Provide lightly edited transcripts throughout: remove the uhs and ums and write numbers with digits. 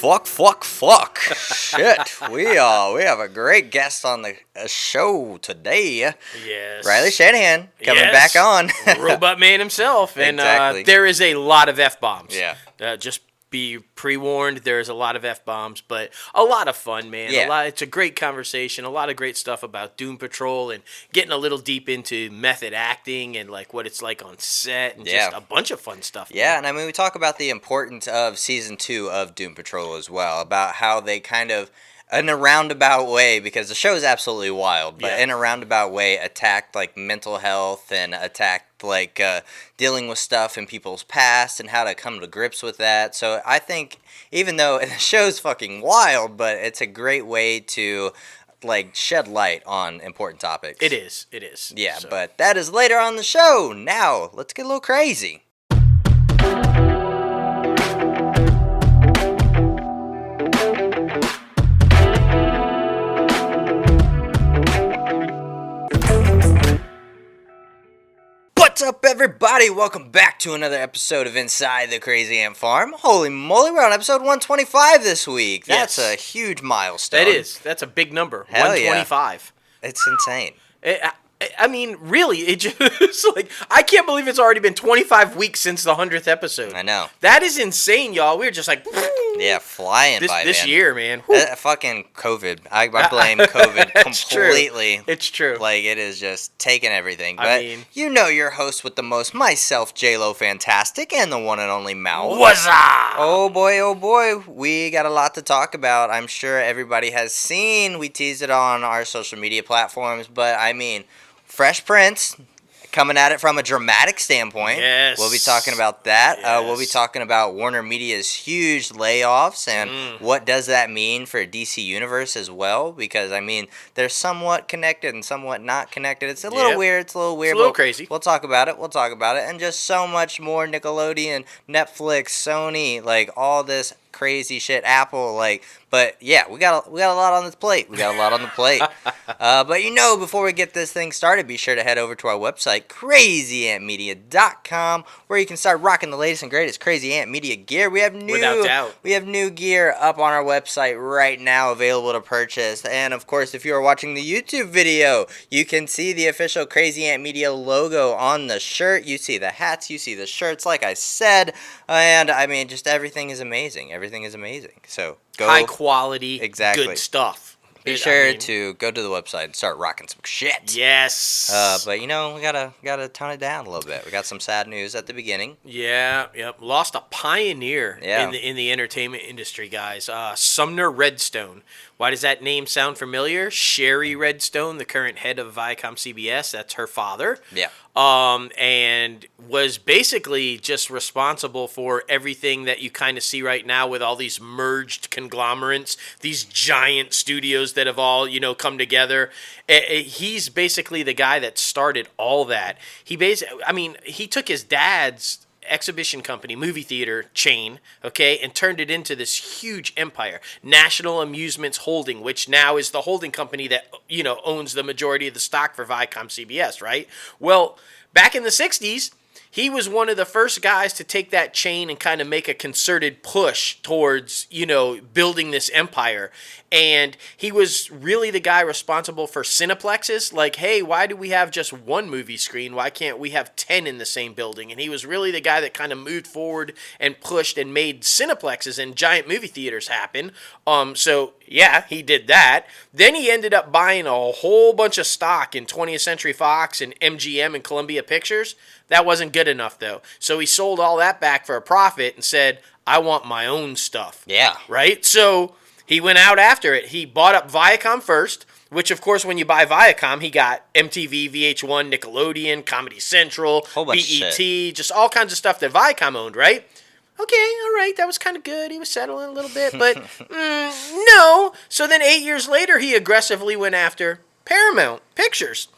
Fuck. Shit. We have a great guest on the show today. Yes. Riley Shanahan coming back on. Robot man himself. And Exactly. there is a lot of F-bombs. Yeah. Just be pre-warned, there's a lot of F-bombs, but a lot of fun, man. Yeah. It's a great conversation, a lot of great stuff about Doom Patrol and getting a little deep into method acting and like what it's like on set and just a bunch of fun stuff. Yeah, man. and I mean, we talk about the importance of Season 2 of Doom Patrol as well, about how they kind of, in a roundabout way, because the show is absolutely wild, but in a roundabout way, attacked, like, mental health and attacked, like, dealing with stuff in people's past and how to come to grips with that. So I think, even though the show's fucking wild, but it's a great way to, like, shed light on important topics. It is. Yeah, So. but that is later on the show. Now, let's get a little crazy. What's up, everybody? Welcome back to another episode of Inside the Crazy Ant Farm. Holy moly, we're on episode 125 this week. That's a huge milestone. That is. That's a big number. Hell 125. Yeah. It's insane. I mean, really, it just, like, I can't believe it's already been 25 weeks since the 100th episode. I know. That is insane, y'all. We're just like... Yeah, flying by, this man. year, man. Fucking COVID. I blame COVID completely. It's true. Like, it is just taking everything. But I mean, you know your host with the most, myself, J-Lo Fantastic, and the one and only Mal. What's up? Oh boy, we got a lot to talk about. I'm sure everybody has seen. We teased it on our social media platforms, but I mean, Fresh Prince coming at it from a dramatic standpoint. Yes. We'll be talking about that. Yes. We'll be talking about Warner Media's huge layoffs and what does that mean for DC Universe as well, because, I mean, they're somewhat connected and somewhat not connected. It's a little weird. It's a little It's crazy. We'll talk about it. And just so much more. Nickelodeon, Netflix, Sony, like all this crazy shit, Apple, like, but yeah, we got a lot on this plate. But before we get this thing started, be sure to head over to our website, crazyantmedia.com, where you can start rocking the latest and greatest Crazy Ant Media gear. Without doubt. We have new gear up on our website right now, available to purchase. And of course, if you are watching the YouTube video, you can see the official Crazy Ant Media logo on the shirt. You see the hats, you see the shirts, like I said, and I mean, just everything is amazing. So go high quality, exactly. Good stuff. Be sure to go to the website and start rocking some shit. Yes. But we gotta tone it down a little bit. We got some sad news at the beginning. Yeah. Yep. Lost a pioneer in the entertainment industry, guys. Sumner Redstone. Why does that name sound familiar? Sherry Redstone, the current head of Viacom CBS. That's her father. Yeah. And was basically just responsible for everything that you kind of see right now with all these merged conglomerates, these giant studios that have all, come together. He's basically the guy that started all that. He took his dad's exhibition company, movie theater chain, and turned it into this huge empire. National Amusements Holding, which now is the holding company that, owns the majority of the stock for Viacom CBS, right? Well, back in the 60s, he was one of the first guys to take that chain and kind of make a concerted push towards, building this empire. And he was really the guy responsible for Cineplexes. Like, hey, why do we have just one movie screen? Why can't we have 10 in the same building? And he was really the guy that kind of moved forward and pushed and made Cineplexes and giant movie theaters happen. He did that. Then he ended up buying a whole bunch of stock in 20th Century Fox and MGM and Columbia Pictures. That wasn't good enough, though. So he sold all that back for a profit and said, I want my own stuff. Yeah. Right? So he went out after it. He bought up Viacom first, which, of course, when you buy Viacom, he got MTV, VH1, Nickelodeon, Comedy Central, BET, just all kinds of stuff that Viacom owned, right? Okay, all right, that was kind of good. He was settling a little bit, but no. So then 8 years later, he aggressively went after Paramount Pictures.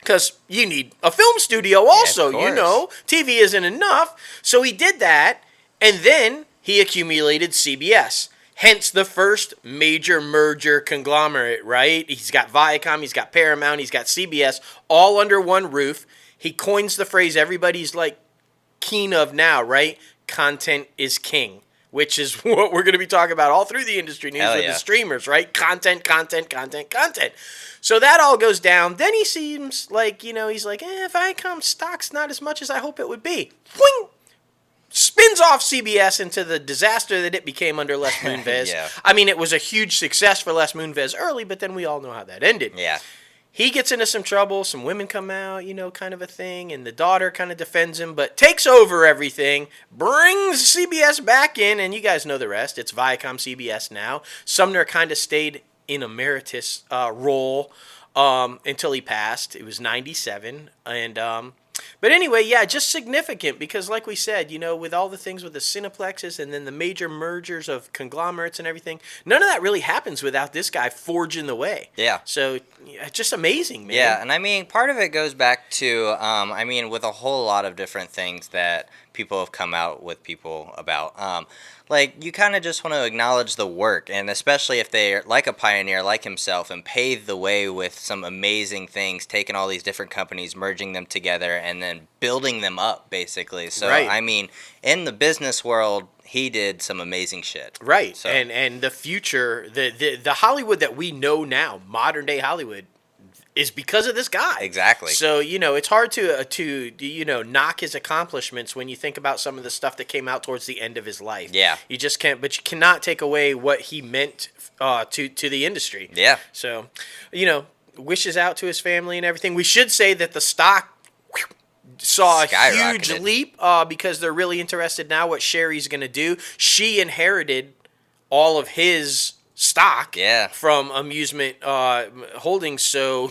Because you need a film studio also, TV isn't enough. So he did that, and then he accumulated CBS. Hence the first major merger conglomerate, right? He's got Viacom, he's got Paramount, he's got CBS, all under one roof. He coins the phrase everybody's like keen of now, right? Content is king. which is what we're going to be talking about all through the industry news Hell with yeah. the streamers, right? Content. So that all goes down. Then he seems like, he's like, Viacom stock's not as much as I hope it would be. Boing! Spins off CBS into the disaster that it became under Les Moonves. Yeah. I mean, it was a huge success for Les Moonves early, but then we all know how that ended. Yeah. He gets into some trouble. Some women come out, kind of a thing. And the daughter kind of defends him, but takes over everything, brings CBS back in, and you guys know the rest. It's Viacom CBS now. Sumner kind of stayed in emeritus role until he passed. It was 97. But anyway, yeah, just significant because, like we said, with all the things with the Cineplexes and then the major mergers of conglomerates and everything, none of that really happens without this guy forging the way. Yeah. So, just amazing, man. Yeah, and I mean, part of it goes back to, with a whole lot of different things that people have come out with people about. You kind of just want to acknowledge the work, and especially if they're like a pioneer like himself and paved the way with some amazing things, taking all these different companies, merging them together, and then building them up, basically. So, Right. I mean, in the business world, he did some amazing shit. Right. So. And the future, the Hollywood that we know now, modern day Hollywood, is because of this guy. Exactly. So, it's hard to knock his accomplishments when you think about some of the stuff that came out towards the end of his life. Yeah. You just can't, but you cannot take away what he meant to the industry. Yeah. So, wishes out to his family and everything. We should say that the stock saw a huge Skyrocketed. leap because they're really interested now what Sherry's going to do. She inherited all of his stock Yeah. from Amusement Holdings, so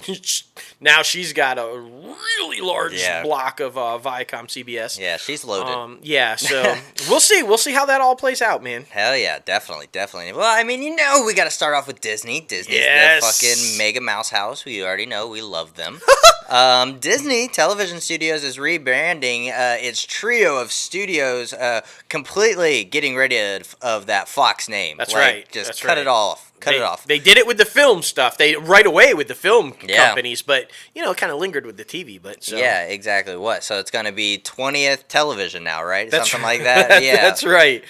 now she's got a really large block of Viacom CBS. Yeah, she's loaded. So we'll see how that all plays out, man. Hell yeah, definitely. Well, I mean, we got to start off with Disney. Disney's Yes. the fucking Mega Mouse House. We already know we love them. Disney Television Studios is rebranding its trio of studios, completely getting rid of that Fox name. That's right. Just That's cut right. it off. Cut it off. They did it with the film stuff. They right away with the film Yeah. companies, but kind of lingered with the TV. But so. Yeah, exactly. What? So it's going to be 20th Television now, right? That's Something like that? Yeah. That's right.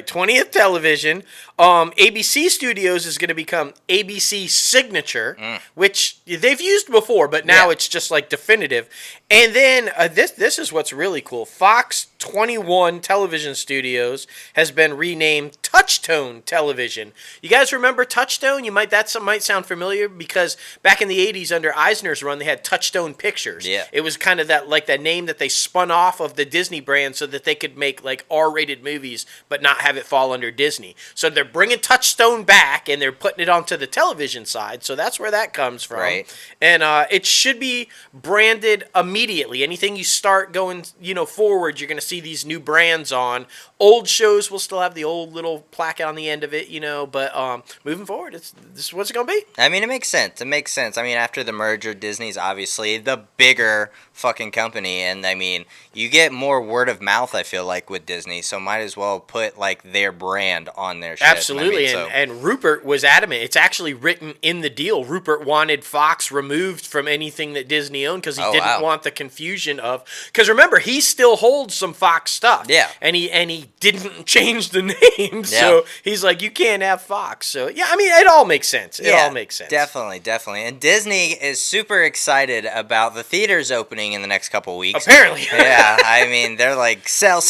20th Television. ABC Studios is going to become ABC Signature, which they've used before, but now it's just like definitive. And then this is what's really cool. Fox 21 Television Studios has been renamed Touchtone Television. You guys remember Touchtone? That might sound familiar because back in the 80s under Eisner's run, they had Touchstone Pictures. Yeah. It was kind of that name that they spun off of the Disney brand so that they could make like R-rated movies but not have it fall under Disney. So they're bringing Touchstone back and they're putting it onto the television side. So that's where that comes from. Right. And it should be branded immediately. Anything you start going, forward, you're going to see these new brands on. Old shows will still have the old little plaque on the end of it, but moving forward, this is what's it going to be. I mean, it makes sense. I mean, after the merger, Disney's obviously the bigger fucking company, and I mean, you get more word of mouth, I feel like, with Disney, so might as well put like their brand on their shit. Absolutely, I mean, and Rupert was adamant. It's actually written in the deal. Rupert wanted Fox removed from anything that Disney owned because he didn't want the confusion of. Because remember, he still holds some Fox stuff. Yeah, and he didn't change the name, so he's like, you can't have Fox. So yeah, I mean, it all makes sense. It all makes sense. Definitely. And Disney is super excited about the theaters opening in the next couple weeks. Apparently. Yeah, I mean, they're like, sell.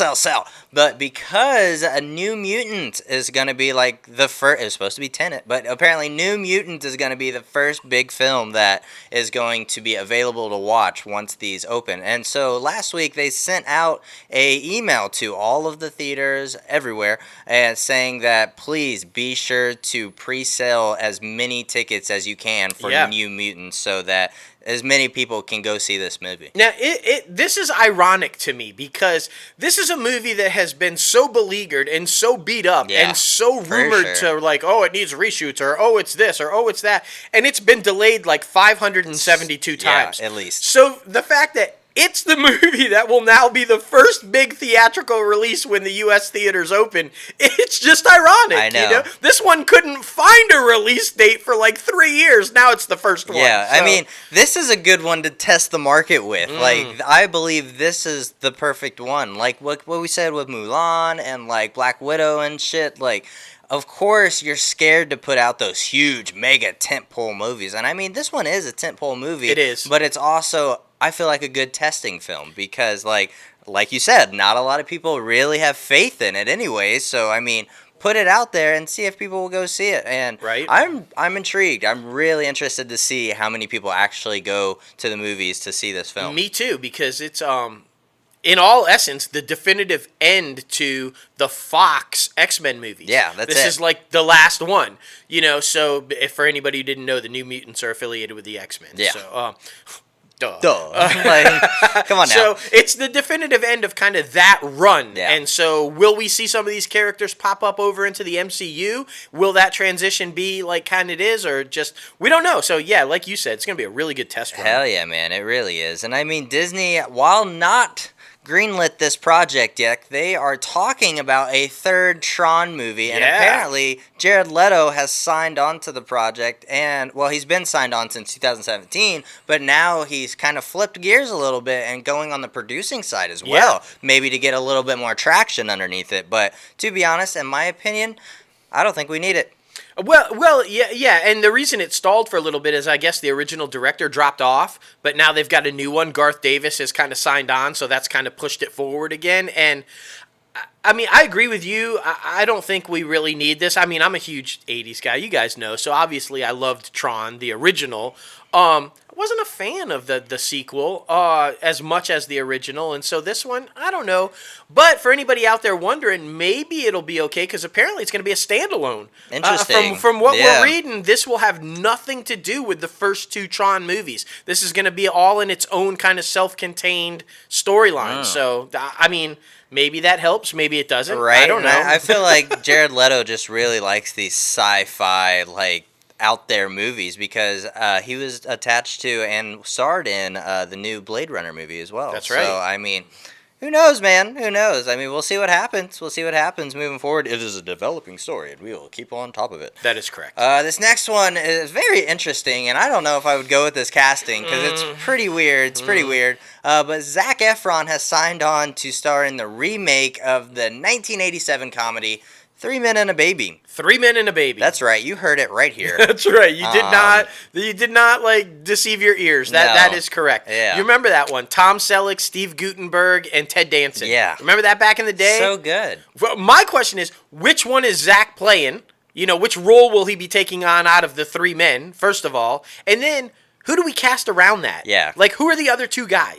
But because a New Mutant is going to be like the first, it was supposed to be Tenet, but apparently New Mutant is going to be the first big film that is going to be available to watch once these open. And so last week they sent out a email to all of the theaters everywhere and saying that please be sure to pre-sale as many tickets as you can for New Mutant so that as many people can go see this movie. Now, this is ironic to me because this is a movie that has been so beleaguered and so beat up and so rumored to like, oh, it needs reshoots or oh, it's this or oh, it's that. And it's been delayed like 572 times. Yeah, at least. So the fact that it's the movie that will now be the first big theatrical release when the U.S. theaters open. It's just ironic. I know. You know? This one couldn't find a release date for like 3 years. Now it's the first one. Yeah, So. I mean, this is a good one to test the market with. Like, I believe this is the perfect one. Like, what we said with Mulan and, like, Black Widow and shit, like, of course you're scared to put out those huge, mega tentpole movies. And, I mean, this one is a tentpole movie. It is. But it's also, I feel like, a good testing film because, like you said, not a lot of people really have faith in it anyway. So, I mean, put it out there and see if people will go see it. And right. I'm intrigued. I'm really interested to see how many people actually go to the movies to see this film. Me too, because it's in all essence the definitive end to the Fox X-Men movies. Yeah, that's this it. is like the last one. You know, so if for anybody who didn't know, the New Mutants are affiliated with the X-Men. Yeah. So duh. Like, come on now. So it's the definitive end of kind of that run. Yeah. And so will we see some of these characters pop up over into the MCU? Will that transition be like kind of it is or just, we don't know. So yeah, like you said, it's going to be a really good test run. Hell yeah, man. It really is. And I mean, Disney, while not greenlit this project yet, they are talking about a third Tron movie. And apparently, Jared Leto has signed on to the project. And, well, he's been signed on since 2017. But now he's kind of flipped gears a little bit and going on the producing side as well. Maybe to get a little bit more traction underneath it. But to be honest, in my opinion, I don't think we need it. Well, yeah, and the reason it stalled for a little bit is I guess the original director dropped off, but now they've got a new one. Garth Davis has kind of signed on, so that's kind of pushed it forward again. And I mean, I agree with you. I don't think we really need this. I mean, I'm a huge 80s guy, you guys know, so obviously I loved Tron, the original. I wasn't a fan of the sequel as much as the original, and so this one, I don't know. But for anybody out there wondering, maybe it'll be okay, because apparently it's going to be a standalone. Interesting. From what we're reading, this will have nothing to do with the first two Tron movies. This is going to be all in its own kind of self-contained storyline. So, I mean, maybe that helps, maybe it doesn't. Right? I don't know. I feel like Jared Leto just really likes these sci-fi, like, out there movies because he was attached to and starred in the new Blade Runner movie as well. That's right. So, I mean, who knows, man? Who knows? I mean, we'll see what happens. We'll see what happens moving forward. It is a developing story, and we will keep on top of it. That is correct. This next one is very interesting, and I don't know if I would go with this casting because it's pretty weird. It's pretty weird. But Zac Efron has signed on to star in the remake of the 1987 comedy 3 Men and a Baby. 3 Men and a Baby. That's right. You heard it right here. That's right. You did not like deceive your ears. That is correct. Yeah. You remember that one? Tom Selleck, Steve Guttenberg, and Ted Danson. Yeah. Remember that back in the day? So good. Well, my question is, which one is Zach playing? You know, which role will he be taking on out of the 3 men? First of all, and then who do we cast around that? Yeah. Like, who are the other two guys?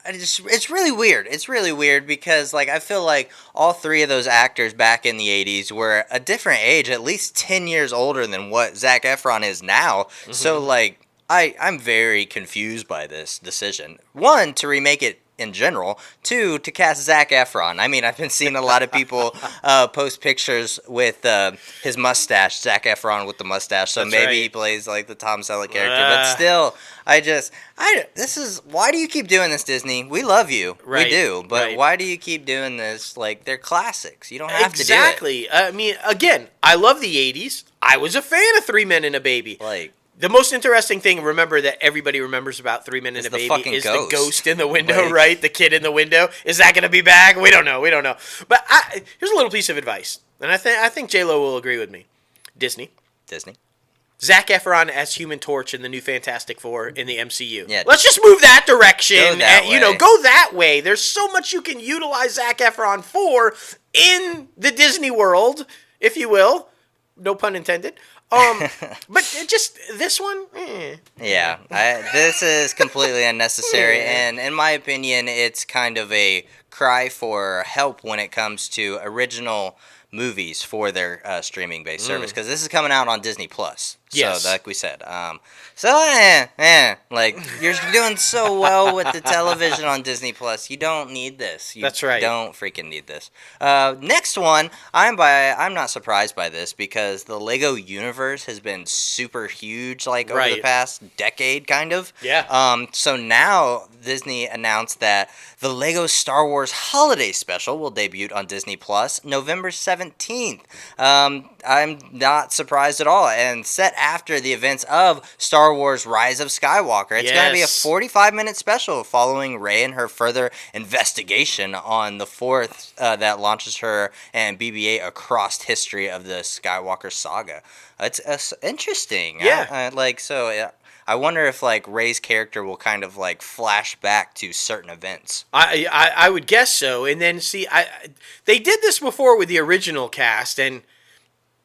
It's really weird. It's really weird because, like, I feel like all three of those actors back in the 80s were a different age, at least 10 years older than what Zac Efron is now. Mm-hmm. So, like, I'm very confused by this decision. One, to remake it in general. Two, to cast Zac Efron. I mean, I've been seeing a lot of people post pictures with his mustache, Zac Efron with the mustache. So That's maybe right. he plays like the Tom Selleck character. But still, why do you keep doing this, Disney? We love you. Right, We do. But right. why do you keep doing this? Like, they're classics. You don't have to do it. Exactly. I mean, again, I love the 80s. I was a fan of 3 Men and a Baby. Like, the most interesting thing, remember, that everybody remembers about 3 Men and a the Baby fucking is ghost. the ghost in the window, Like- right? The kid in the window. Is that going to be back? We don't know. But here's a little piece of advice, and I think J-Lo will agree with me. Disney. Zac Efron as Human Torch in the new Fantastic Four in the MCU. Yeah. Let's just move that direction. Go that You know, way. go that way. There's so much you can utilize Zac Efron for in the Disney world, if you will. No pun intended. But just this one, Yeah, this is completely unnecessary, and in my opinion, it's kind of a cry for help when it comes to original movies for their streaming-based service, because this is coming out on Disney Plus. So, Yes. like we said, like you're doing so well with the television on Disney Plus. You don't need this. You That's right. don't freaking need this. Next one, I'm not surprised by this because the Lego universe has been super huge, like over the Right. past decade, kind of. Yeah. So now Disney announced that the Lego Star Wars Holiday Special will debut on Disney Plus November 17th. I'm not surprised at all, and set after the events of Star Wars Rise of Skywalker. It's going to be a Yes. 45-minute special following Rey and her further investigation on the fourth that launches her and BB-8 across history of the Skywalker saga. It's interesting. Yeah. I wonder if like Rey's character will kind of like flash back to certain events. I would guess so. And then see, they did this before with the original cast, and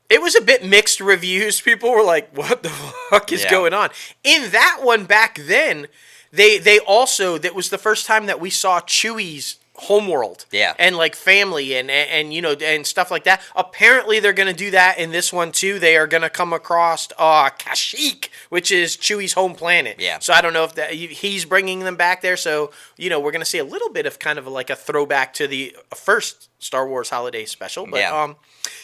it was a bit mixed reviews. People were like, "What the fuck is going on?" In that one back then, they also, that was the first time that we saw Chewie's homeworld, Yeah. and like family and you know and stuff like that. Apparently, they're gonna do that in this one too. They are gonna come across Kashyyyk, which is Chewie's home planet. Yeah. So I don't know if he's bringing them back there. So we're gonna see a little bit of kind of like a throwback to the first Star Wars holiday special. But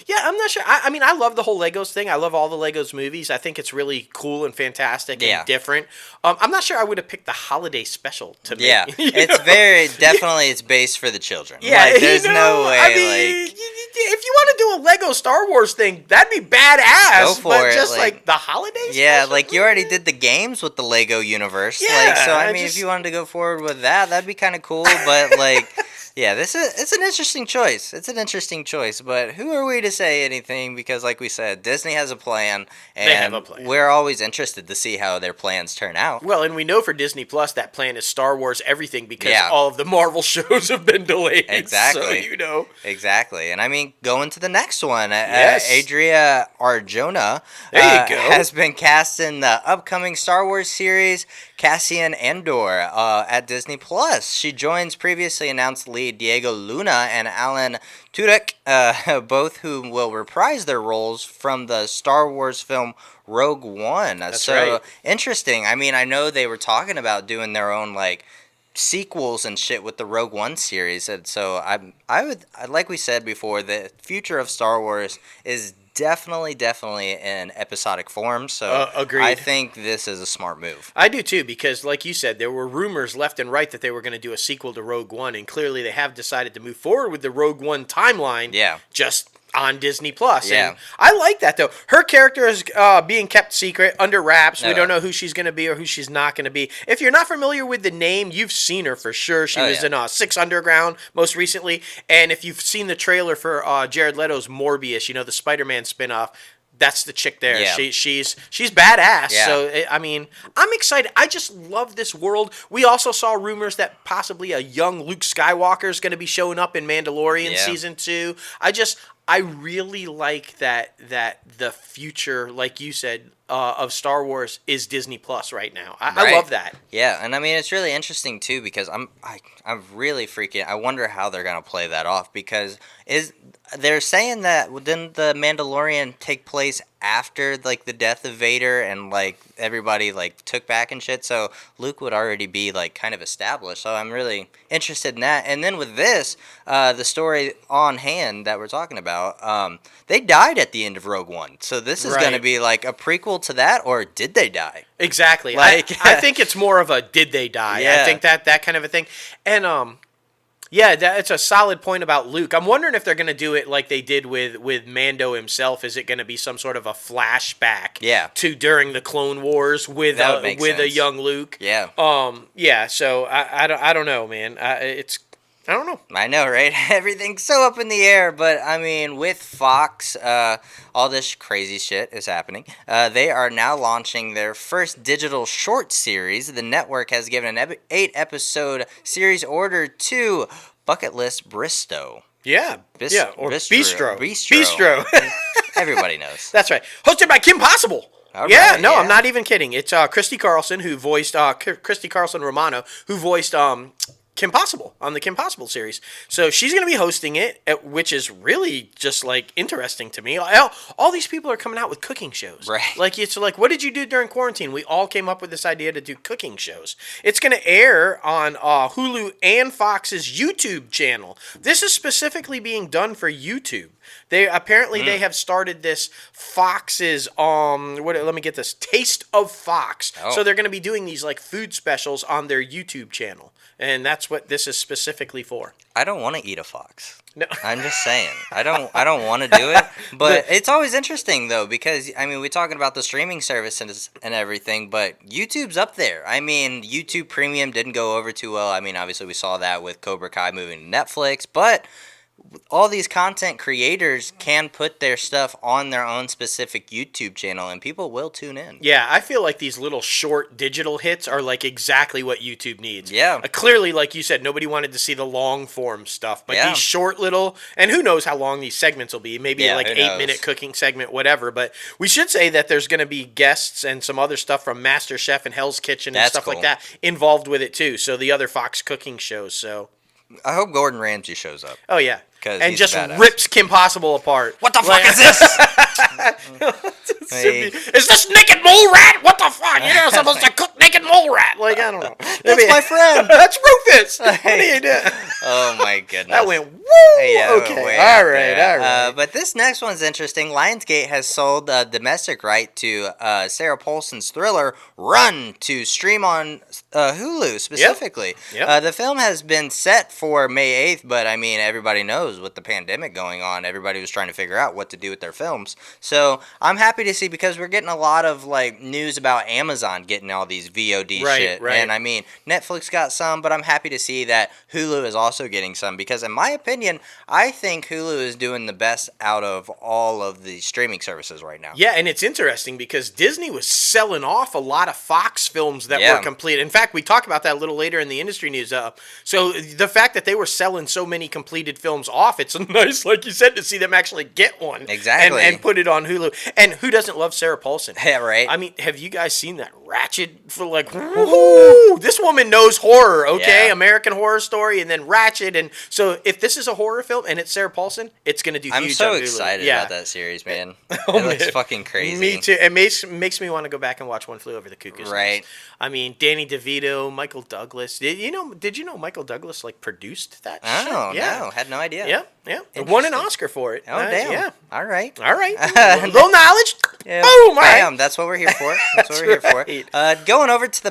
yeah, I'm not sure. I mean, I love the whole Legos thing. I love all the Legos movies. I think it's really cool and fantastic and different. I'm not sure I would have picked the holiday special to make. Yeah, it's very definitely it's based for the children. Yeah, like, there's no way. I mean, if you want to do a Lego Star Wars thing, that'd be badass. Go for but it, just like- like the holidays. Yeah, like you already did the games with the Lego universe. Yeah, so I I mean, just- if you wanted to go forward with that, that'd be kind of cool. But like, yeah, it's an interesting choice. It's an interesting choice. But who are we to say anything? Because like we said, Disney has a plan, and They have a plan. we're always interested to see how their plans turn out. Well, and we know for Disney Plus that plan is Star Wars everything because Yeah. all of the Marvel shows have been delayed. Exactly. So Exactly, and I mean, going to the next one, Yes. Adria Arjona There you go. has been cast in the upcoming Star Wars series Cassian Andor at Disney Plus. She joins previously announced lead Diego Luna and Alan Tudyk, both whom will reprise their roles from the Star Wars film Rogue One. That's so right. interesting. I mean, I know they were talking about doing their own like sequels and shit with the Rogue One series, and so I would, like we said before, the future of Star Wars is definitely in episodic form. So Agreed. I think this is a smart move. I do too, because like you said, there were rumors left and right that they were going to do a sequel to Rogue One, and clearly they have decided to move forward with the Rogue One timeline. Yeah. Just on Disney Plus. Yeah. And I like that though. Her character is being kept secret, under wraps. We No. don't know who she's going to be or who she's not going to be. If you're not familiar with the name, you've seen her for sure. She was in Six Underground most recently, and if you've seen the trailer for Jared Leto's Morbius, the Spider-Man spinoff. That's the chick there. Yeah. She's badass. Yeah. So I mean, I'm excited. I just love this world. We also saw rumors that possibly a young Luke Skywalker is going to be showing up in Mandalorian Yeah. season 2. I really like that the future, like you said, of Star Wars is Disney Plus right now. I Right. love that. Yeah, and I mean it's really interesting too because I'm really freaking. I wonder how they're gonna play that off because they're saying that didn't the Mandalorian take place after like the death of Vader and like everybody like took back and shit, so Luke would already be like kind of established. So I'm really interested in that. And then with this, the story on hand that we're talking about, they died at the end of Rogue One, so this is Right. gonna be like a prequel to that, or did they die? Exactly. Like- I think it's more of a did they die? Yeah. I think that kind of a thing. And yeah, it's a solid point about Luke. I'm wondering if they're going to do it like they did with Mando himself. Is it going to be some sort of a flashback Yeah. to during the Clone Wars with That would make a sense. young Luke? Yeah. Yeah, so I don't know, man. I don't know. I know, right? Everything's so up in the air, but I mean, with Fox, all this crazy shit is happening. They are now launching their first digital short series. The network has given an 8-episode series order to Bucket List Bristow. Yeah, yeah, or Bistro. Bistro. Everybody knows. That's right. Hosted by Kim Possible. All Yeah, right, no, yeah. I'm not even kidding. It's Christy Carlson who voiced Christy Carlson Romano, who voiced Kim Possible on the Kim Possible series. So she's going to be hosting it, which is really just like interesting to me. All these people are coming out with cooking shows. Right. Like it's like, what did you do during quarantine? We all came up with this idea to do cooking shows. It's going to air on Hulu and Fox's YouTube channel. This is specifically being done for YouTube. They have started this Fox's let me get this, Taste of Fox. Oh. So they're going to be doing these like food specials on their YouTube channel. And that's what this is specifically for. I don't want to eat a fox. No. I'm just saying. I don't want to do it. But it's always interesting, though, because, I mean, we're talking about the streaming services and everything, but YouTube's up there. I mean, YouTube Premium didn't go over too well. I mean, obviously, we saw that with Cobra Kai moving to Netflix, but all these content creators can put their stuff on their own specific YouTube channel, and people will tune in. Yeah, I feel like these little short digital hits are like exactly what YouTube needs. Yeah. Clearly, like you said, nobody wanted to see the long form stuff, but these short little, and who knows how long these segments will be, maybe like 8-minute cooking segment, whatever. But we should say that there's going to be guests and some other stuff from MasterChef and Hell's Kitchen and stuff like that involved with it too. So the other Fox cooking shows. So I hope Gordon Ramsay shows up. Oh yeah. And just badass. rips Kim Possible apart. What the fuck is this? Hey. Is this naked mole rat? What the fuck? You're not supposed to cook naked mole rat. Like, I don't know. That's my friend. That's Rufus. What are you doing? Oh my goodness. That went woo. Yeah, okay. All right. But this next one's interesting. Lionsgate has sold domestic right to Sarah Paulson's thriller Run to stream on Hulu specifically. Yep. The film has been set for May 8th, but I mean, everybody knows with the pandemic going on, everybody was trying to figure out what to do with their films. So I'm happy to see, because we're getting a lot of like news about Amazon getting all these VOD shit. Right. And I mean, Netflix got some, but I'm happy to see that Hulu is also getting some, because in my opinion, I think Hulu is doing the best out of all of the streaming services right now. Yeah, and it's interesting because Disney was selling off a lot of Fox films that were complete. In fact, we talk about that a little later in the industry news. So the fact that they were selling so many completed films off, it's nice, like you said, to see them actually get one. Exactly. And put it on Hulu. And who doesn't love Sarah Paulson? Yeah, right. I mean, have you guys seen that Ratchet for like, woo, this woman knows horror, okay? Yeah. American Horror Story and then Ratchet. And so if this is a horror film and it's Sarah Paulson, it's going to do huge I'm so on Hulu. excited about that series, man. Oh, it looks man. fucking crazy. Me too. It makes me want to go back and watch One Flew Over the Cuckoo's Nest. Right. I mean, Danny DeVito, Michael Douglas. Did you know Michael Douglas like produced that shit? Oh, Yeah. no. Had no idea. Yeah. Won an Oscar for it. Oh, damn. Yeah. All right. All right. A little knowledge. Yeah, Boom. All right. bam. That's what we're here for. That's what we're here for. Going over to the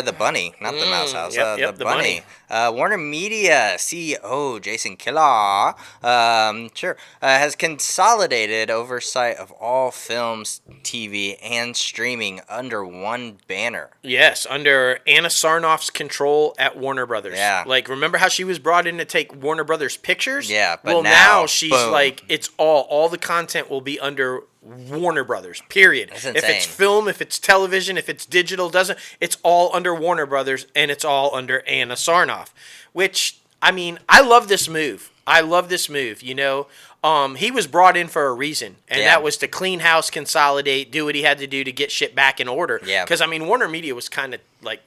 the bunny, not the mouse house. Yep, the bunny. Warner Media CEO Jason Kilar, has consolidated oversight of all films, TV, and streaming under one banner. Yes, under Anna Sarnoff's control at Warner Brothers. Yeah. Like, remember how she was brought in to take Warner Brothers pictures? Yeah, but well, now she's boom. like, it's all the content will be under Warner Brothers, period. That's If insane. it's film, if it's television, if it's digital, it's all under Warner Brothers, and it's all under Anna Sarnoff. Which, I mean, I love this move. You know. He was brought in for a reason, and that was to clean house, consolidate, do what he had to do to get shit back in order. Yeah. Because, I mean, Warner Media was kind of like...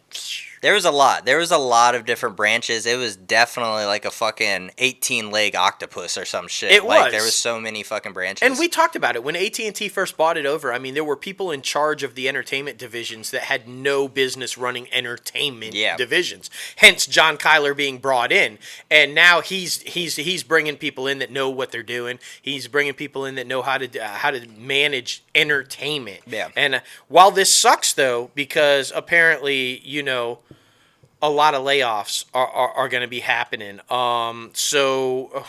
There was a lot. There was a lot of different branches. It was definitely like a fucking 18-leg octopus or some shit. It like, was. There was so many fucking branches. And we talked about it. When AT&T first bought it over, I mean, there were people in charge of the entertainment divisions that had no business running entertainment divisions. Hence, John Kyler being brought in. And now he's bringing people in that know what they're doing. He's bringing people in that know how to manage entertainment. Yeah. And while this sucks, though, because apparently, you know, a lot of layoffs are going to be happening. So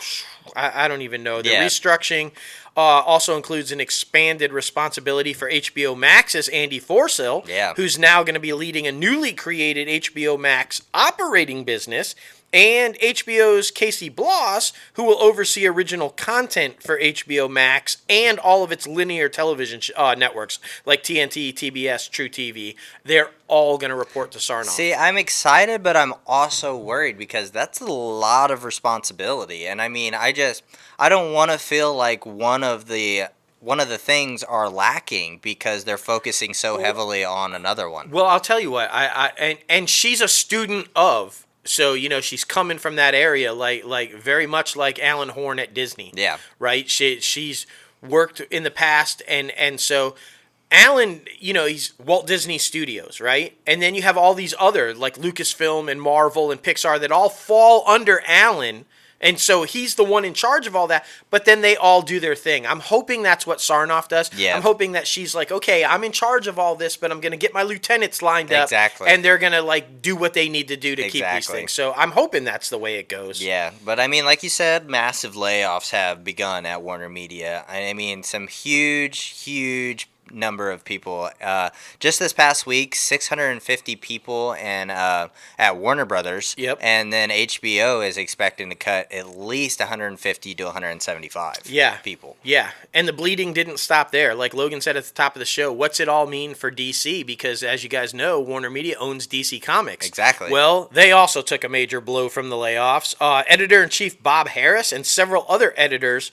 I don't even know. The restructuring also includes an expanded responsibility for HBO Max's Andy Forsyth, who's now going to be leading a newly created HBO Max operating business, and HBO's Casey Bloss, who will oversee original content for HBO Max and all of its linear television networks like TNT, TBS, True TV. They're all going to report to Sarnoff. See, I'm excited, but I'm also worried because that's a lot of responsibility. And I mean, I don't want to feel like one of the things are lacking because they're focusing so heavily on another one. Well, I'll tell you what, and she's a student of So, she's coming from that area, like very much like Alan Horn at Disney. Yeah. Right? She's worked in the past, and so Alan, he's Walt Disney Studios, right? And then you have all these other, like Lucasfilm and Marvel and Pixar, that all fall under Alan. And so he's the one in charge of all that, but then they all do their thing. I'm hoping that's what Sarnoff does. Yeah. I'm hoping that she's like, okay, I'm in charge of all this, but I'm going to get my lieutenants lined up. Exactly. And they're going to, like, do what they need to do to keep these things. So I'm hoping that's the way it goes. Yeah, but I mean, like you said, massive layoffs have begun at Warner Media. I mean, some huge number of people. Just this past week, 650 people and at Warner Brothers. Yep. And then HBO is expecting to cut at least 150 to 175 people. Yeah, and the bleeding didn't stop there. Like Logan said at the top of the show, what's it all mean for DC? Because as you guys know, Warner Media owns DC Comics. Exactly. Well, they also took a major blow from the layoffs. Editor-in-chief Bob Harris and several other editors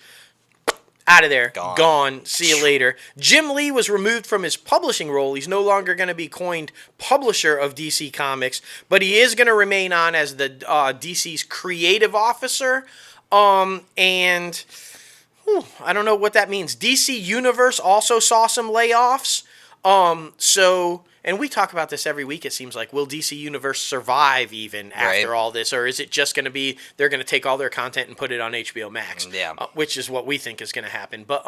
out of there. Gone. See you later. Jim Lee was removed from his publishing role. He's no longer going to be coined publisher of DC Comics, but he is going to remain on as the DC's creative officer. And I don't know what that means. DC Universe also saw some layoffs. And we talk about this every week, it seems like. Will DC Universe survive even after all this? Or is it just going to be they're going to take all their content and put it on HBO Max? Yeah. Which is what we think is going to happen. But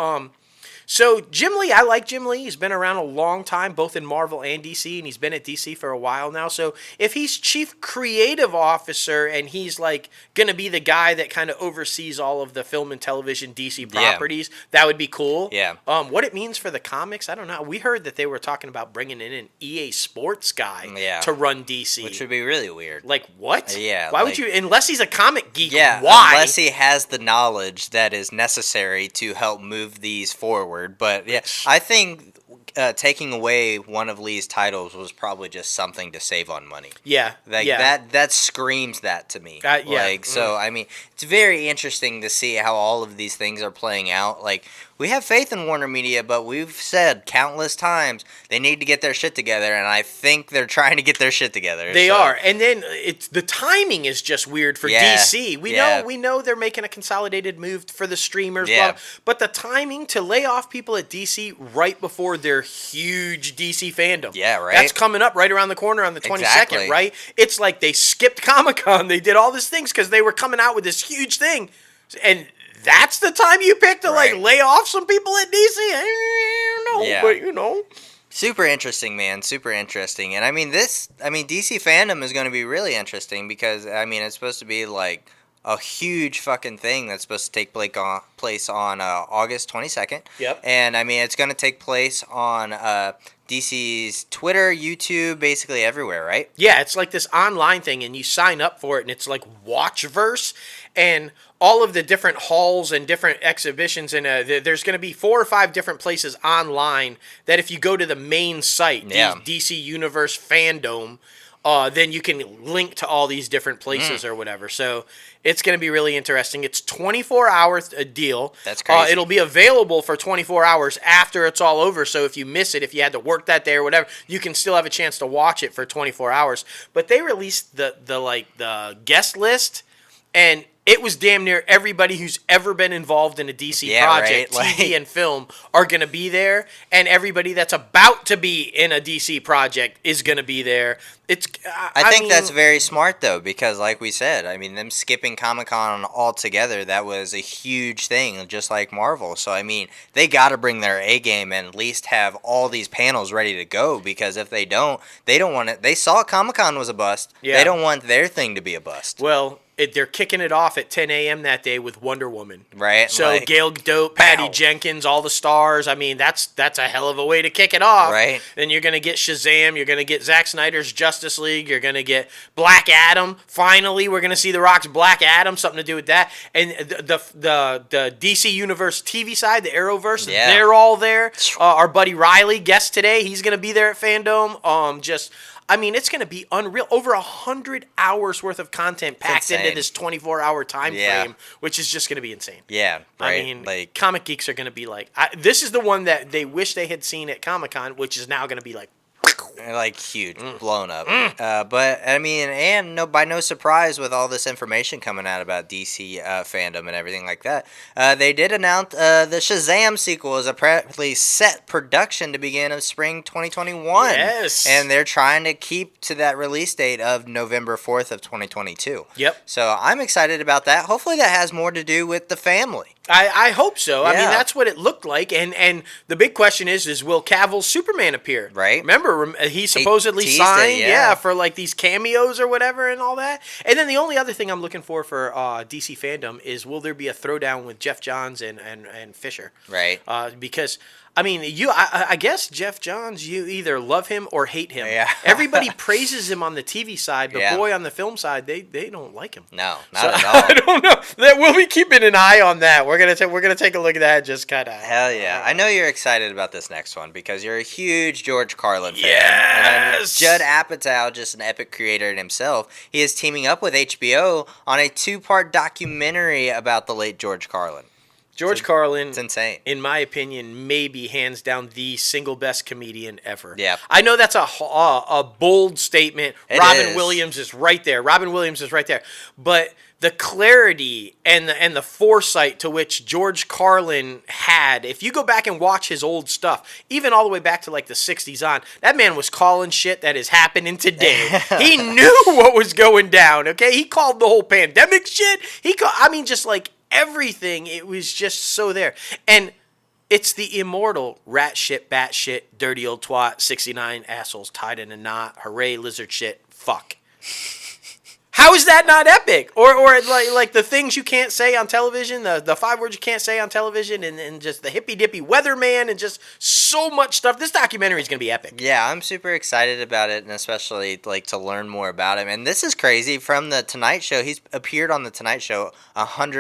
so Jim Lee, I like Jim Lee. He's been around a long time, both in Marvel and DC, and he's been at DC for a while now. So if he's chief creative officer and he's like going to be the guy that kind of oversees all of the film and television DC properties, that would be cool. Yeah. What it means for the comics, I don't know. We heard that they were talking about bringing in an EA Sports guy to run DC. Which would be really weird. Like, what? Yeah. Why would you, unless he's a comic geek, yeah, why? Unless he has the knowledge that is necessary to help move these forward. But yeah, I think taking away one of Lee's titles was probably just something to save on money. Yeah, that screams that to me. So I mean, it's very interesting to see how all of these things are playing out. Like, we have faith in Warner Media, but we've said countless times they need to get their shit together, and I think they're trying to get their shit together. They are, and then the timing is just weird for DC. We know they're making a consolidated move for the streamers, but the timing to lay off people at DC right before their huge DC fandom. Yeah, right. That's coming up right around the corner on the 22nd, right? It's like they skipped Comic-Con. They did all these things because they were coming out with this huge thing, and that's the time you pick to like lay off some people at DC? I don't know, but Super interesting, man. Super interesting. And I mean, DC fandom is going to be really interesting because, I mean, it's supposed to be like a huge fucking thing that's supposed to take place on August 22nd. Yep. And I mean, it's going to take place on DC's Twitter, YouTube, basically everywhere, right? Yeah, it's like this online thing, and you sign up for it, and it's like Watchverse, and all of the different halls and different exhibitions, and there's going to be 4 or 5 different places online that if you go to the main site, the DC Universe Fandom, then you can link to all these different places or whatever. So it's going to be really interesting. It's 24 hours a deal. That's crazy. It'll be available for 24 hours after it's all over. So if you miss it, if you had to work that day or whatever, you can still have a chance to watch it for 24 hours. But they released the guest list, and it was damn near everybody who's ever been involved in a DC project, TV and film, are going to be there, and everybody that's about to be in a DC project is going to be there. I think that's very smart, though, because like we said, I mean, them skipping Comic-Con altogether, that was a huge thing, just like Marvel. So, I mean, they got to bring their A game and at least have all these panels ready to go, because if they don't want it. They saw Comic-Con was a bust. Yeah. They don't want their thing to be a bust. Well, they're kicking it off at 10 a.m. that day with Wonder Woman. Right. So like, Gal Gadot, Patty Jenkins, all the stars. I mean, that's a hell of a way to kick it off. Right. Then you're going to get Shazam. You're going to get Zack Snyder's Justice League. You're going to get Black Adam. Finally, we're going to see The Rock's Black Adam, something to do with that. And the DC Universe TV side, the Arrowverse, they're all there. Our buddy Riley, guest today. He's going to be there at Fandom. I mean, it's going to be unreal. Over 100 hours worth of content packed into this 24-hour time frame, which is just going to be insane. Yeah, right. I mean, like, comic geeks are going to be like, this is the one that they wish they had seen at Comic-Con, which is now going to be like, like huge, blown up. But I mean, and no, by no surprise, with all this information coming out about DC fandom and everything like that, they did announce the Shazam sequel is apparently set production to begin of spring 2021. Yes, and they're trying to keep to that release date of November 4th of 2022. Yep. So I'm excited about that. Hopefully, that has more to do with the family. I hope so. Yeah. I mean, that's what it looked like. And the big question is will Cavill's Superman appear? Right. Remember, he supposedly teased signed, it, yeah. for like these cameos or whatever and all that. And then the only other thing I'm looking for DC fandom is will there be a throwdown with Jeff Johns and Fisher? Right. Because I mean, I guess Jeff Johns, you either love him or hate him. Yeah. Everybody praises him on the TV side, but Yeah. boy, on the film side, they don't like him. No, not So, at all. I don't know. That we'll be keeping an eye on that. We're gonna take a look at that. Just kind of. Hell yeah. I know you're excited about this next one because you're a huge George Carlin fan. Yes! And Judd Apatow, just an epic creator in himself, he is teaming up with HBO on a 2-part documentary about the late George Carlin. George Carlin, It's insane. in my opinion, maybe hands down the single best comedian ever. Yeah. I know that's a bold statement. It Robin is. Williams is right there. But the clarity and the foresight to which George Carlin had, if you go back and watch his old stuff, even all the way back to like the 60s on, that man was calling shit that is happening today. He knew what was going down, okay? He called the whole pandemic shit. Just like everything, it was just so there. And it's the immortal rat shit, bat shit, dirty old twat, 69 assholes tied in a knot, hooray, lizard shit, fuck. How is that not epic? Or like the things you can't say on television, the 5 words you can't say on television, and just the hippy dippy weatherman, and just so much stuff. This documentary is going to be epic. Yeah, I'm super excited about it, and especially like to learn more about him. And this is crazy. From the Tonight Show, he's appeared on the Tonight Show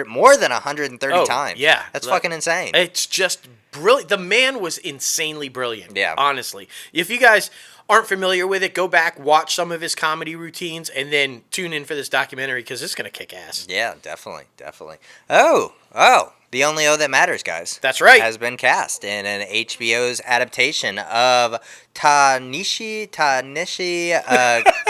more than 130 times. Yeah, that's fucking insane. It's just brilliant. The man was insanely brilliant. Yeah, honestly. If you guys aren't familiar with it, go back, watch some of his comedy routines, and then tune in for this documentary because it's going to kick ass. Yeah, definitely. Oh, The Only O That Matters, guys. That's right. Has been cast in an HBO's adaptation of Ta-Nehisi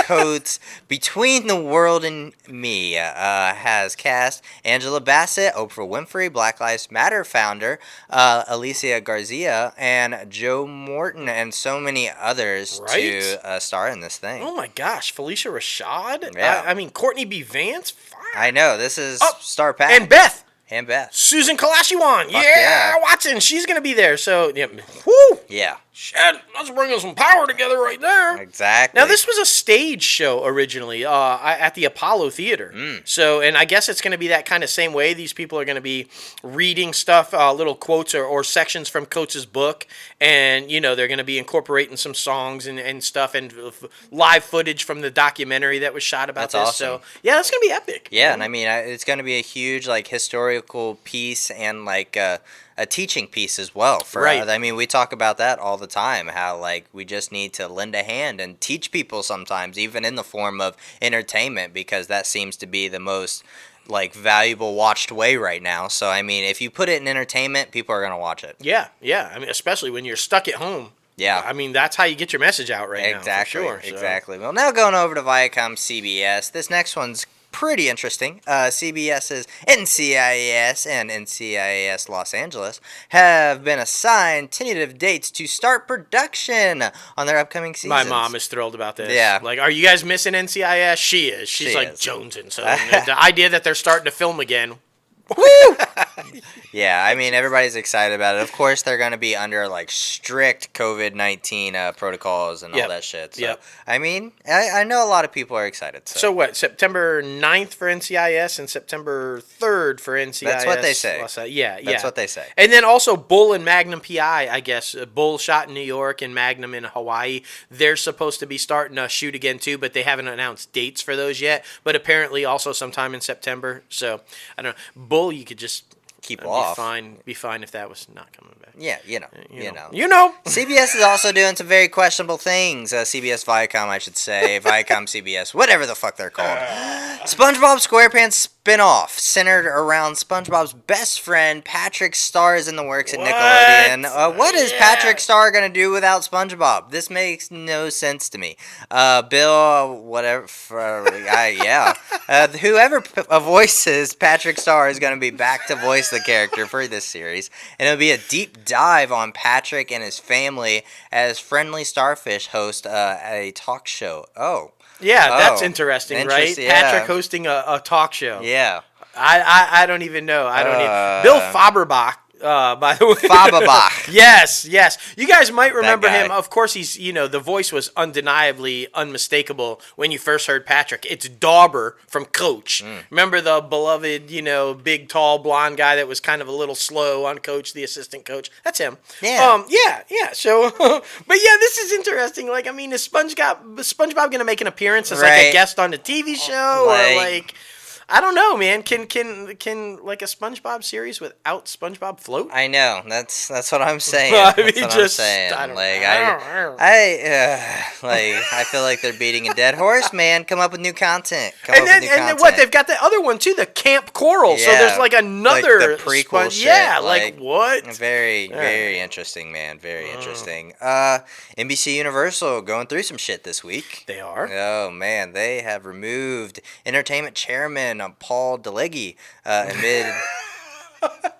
Coates' Between the World and Me. Has cast Angela Bassett, Oprah Winfrey, Black Lives Matter founder Alicia Garcia, and Joe Morton, and so many others to star in this thing. Oh my gosh, Felicia Rashad? Yeah. I mean, Courtney B. Vance? Fire. I know, this is star pack. And Beth. Susan Kalashiwan. yeah. Watson. She's going to be there. So, yeah. Whoo. Yeah. Shit, that's bringing some power together right there. Exactly. Now, this was a stage show originally at the Apollo Theater. So, and I guess it's going to be that kind of same way. These people are going to be reading stuff, little quotes or sections from Coates' book. And, you know, they're going to be incorporating some songs and stuff and live footage from the documentary that was shot about That's this. awesome. So, yeah, that's going to be epic. Yeah, and I mean, it's going to be a huge, like, historical piece and, like, a teaching piece as well. I mean, we talk about that all the time, how, like, we just need to lend a hand and teach people sometimes, even in the form of entertainment, because that seems to be the most, like, valuable watched way right now. So, I mean, if you put it in entertainment, people are going to watch it. Yeah. I mean, especially when you're stuck at home. Yeah. I mean, that's how you get your message out right now. Exactly. For sure. Exactly. Well, now going over to Viacom CBS, this next one's pretty interesting. CBS's NCIS and NCIS Los Angeles have been assigned tentative dates to start production on their upcoming seasons. My mom is thrilled about this. Yeah. Like, are you guys missing NCIS? She is. She's She like is. jonesing. So the idea that they're starting to film again. Woo! Yeah, I mean, everybody's excited about it. Of course, they're going to be under, like, strict COVID-19 protocols and all that shit. So, I mean, I know a lot of people are excited. So what, September 9th for NCIS and September 3rd for NCIS? That's what they say. That's what they say. And then also Bull and Magnum PI, I guess. Bull shot in New York and Magnum in Hawaii. They're supposed to be starting to shoot again, too, but they haven't announced dates for those yet. But apparently also sometime in September. So, I don't know. Bull, you could just keep off. Be fine if that was not coming back. Yeah, you You know. CBS is also doing some very questionable things. CBS Viacom, I should say. Viacom CBS, whatever the fuck they're called. SpongeBob SquarePants spinoff centered around SpongeBob's best friend Patrick Star is in the works at What? Nickelodeon. What is Yeah. Patrick Star gonna do without SpongeBob? This makes no sense to me. Bill, whatever, yeah. Whoever voices Patrick Star is gonna be back to voice the character for this series, and it'll be a deep dive on Patrick and his family as Friendly Starfish host a talk show. Yeah, that's Oh, interesting, right? interest- yeah. Patrick hosting a talk show. Yeah. I don't even know. I don't even. Bill Faberbach, by the way. Faberbach. Yes. You guys might remember guy. him. Of course, he's, the voice was undeniably unmistakable when you first heard Patrick. It's Dauber from Coach. Remember the beloved, big, tall, blonde guy that was kind of a little slow on Coach, the assistant coach? That's him. Yeah. Yeah. So, but yeah, this is interesting. Like, I mean, is SpongeBob going to make an appearance as like a Right. guest on the TV show or like? I don't know, man. Can like a SpongeBob series without SpongeBob float? I know. That's what I'm saying. I That's mean, what just- I'm saying. I don't Like know. I feel like they're beating a dead horse, man. Come up with new content. And then what? They've got the other one too, the Camp Coral. So Yeah, there's like another like the prequel shit, Yeah, like, what? Very interesting, man. Very interesting. NBC Universal going through some shit this week. They are. Oh man, they have removed entertainment chairman Paul DeLegge amid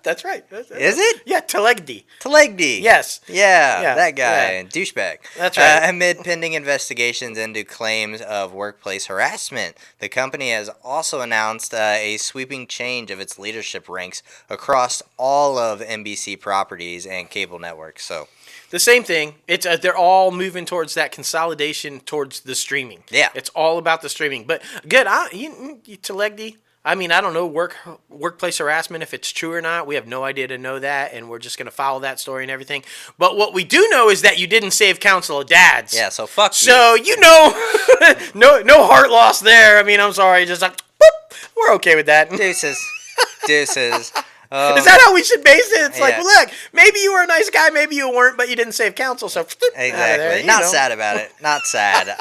That's right. Is it? Yeah, Telegdi. Telegdi. Yes. Yeah, that guy, yeah. douchebag. That's right. Amid pending investigations into claims of workplace harassment, the company has also announced a sweeping change of its leadership ranks across all of NBC properties and cable networks. So, The same thing. It's they're all moving towards that consolidation towards the streaming. Yeah. It's all about the streaming. But good. Telegdi. I mean, I don't know workplace harassment, if it's true or not. We have no idea to know that, and we're just going to follow that story and everything. But what we do know is that you didn't save Council of Dads. yeah, so fuck you. So, no heart loss there. I mean, I'm sorry. Just like, boop, we're okay with that. Deuces. Is that how we should base it? It's like, yeah. well, look, maybe you were a nice guy, maybe you weren't, but you didn't save Council, so Exactly. Not sad about it. Not sad.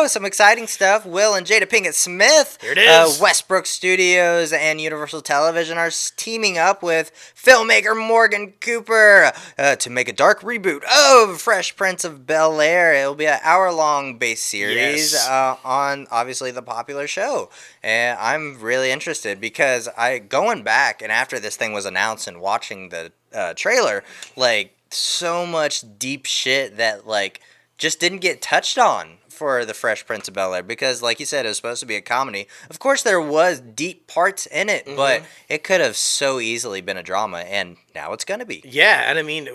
Some exciting stuff. Will and Jada Pinkett Smith. Here it is. Westbrook Studios and Universal Television are teaming up with filmmaker Morgan Cooper to make a dark reboot of Fresh Prince of Bel-Air. It'll be an hour-long base series on, obviously, the popular show. And I'm really interested because going back and after this thing was announced and watching the trailer, like, so much deep shit that, like, just didn't get touched on for the Fresh Prince of Bel-Air because, like you said, it was supposed to be a comedy. Of course, there was deep parts in it, but it could have so easily been a drama, and now it's gonna be. Yeah, and I mean,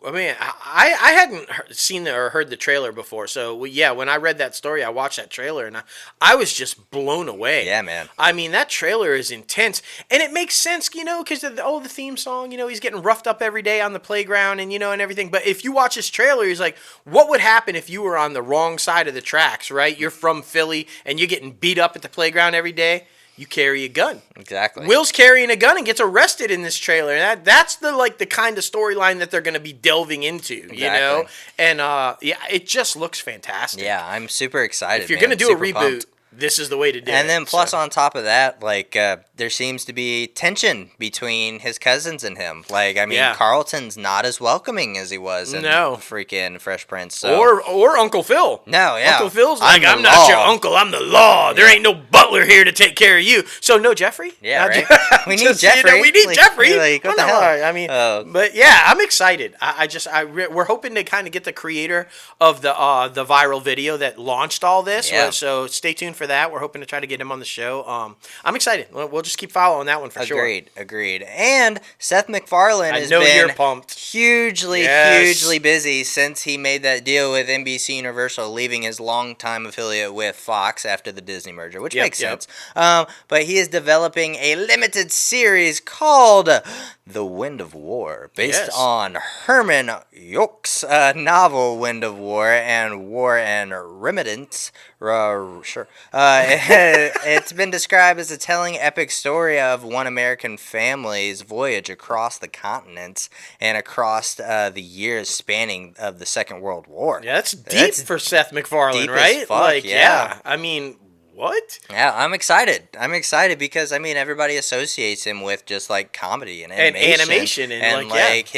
I hadn't seen or heard the trailer before, so when I read that story, I watched that trailer, and I was just blown away. Yeah, man. I mean, that trailer is intense, and it makes sense, because the theme song, he's getting roughed up every day on the playground, and and everything. But if you watch this trailer, he's like, what would happen if you were on the wrong side of the tracks, right? You're from Philly, and you're getting beat up at the playground every day. You carry a gun. Exactly. Will's carrying a gun and gets arrested in this trailer. That's the kind of storyline that they're going to be delving into, Exactly. And it just looks fantastic. Yeah, I'm super excited. If you're going to to do a reboot, this is the way to do it. And then plus so. on top of that, like there seems to be tension between his cousins and him. Like, I mean, Yeah. Carlton's not as welcoming as he was in No. freaking Fresh Prince. So. Or Uncle Phil. No, yeah. Uncle Phil's like, I'm the not your law." uncle, I'm the law. There ain't no butler here to take care of you. So no Jeffrey? Yeah, Not right? We need just, Jeffrey. we need Like, Jeffrey. like, what I the know, hell? I mean, Oh. but yeah, I'm excited. We're hoping to kind of get the creator of the viral video that launched all this. Yeah. So stay tuned for that. We're hoping to try to get him on the show. I'm excited. We'll just keep following that one for sure. Agreed. And Seth MacFarlane has know been you're pumped. hugely busy since he made that deal with NBC Universal, leaving his longtime affiliate with Fox after the Disney merger, which makes sense. But he is developing a limited series called The Wind of War, based on Herman Yoch's novel Wind of War and War and Remittance. It's been described as a telling epic story of one American family's voyage across the continents and across the years spanning of the Second World War. Yeah, that's deep for Seth MacFarlane, deep as right? fuck, like, yeah. I mean, what? Yeah, I'm excited. I'm excited because I mean everybody associates him with just like comedy and animation And like,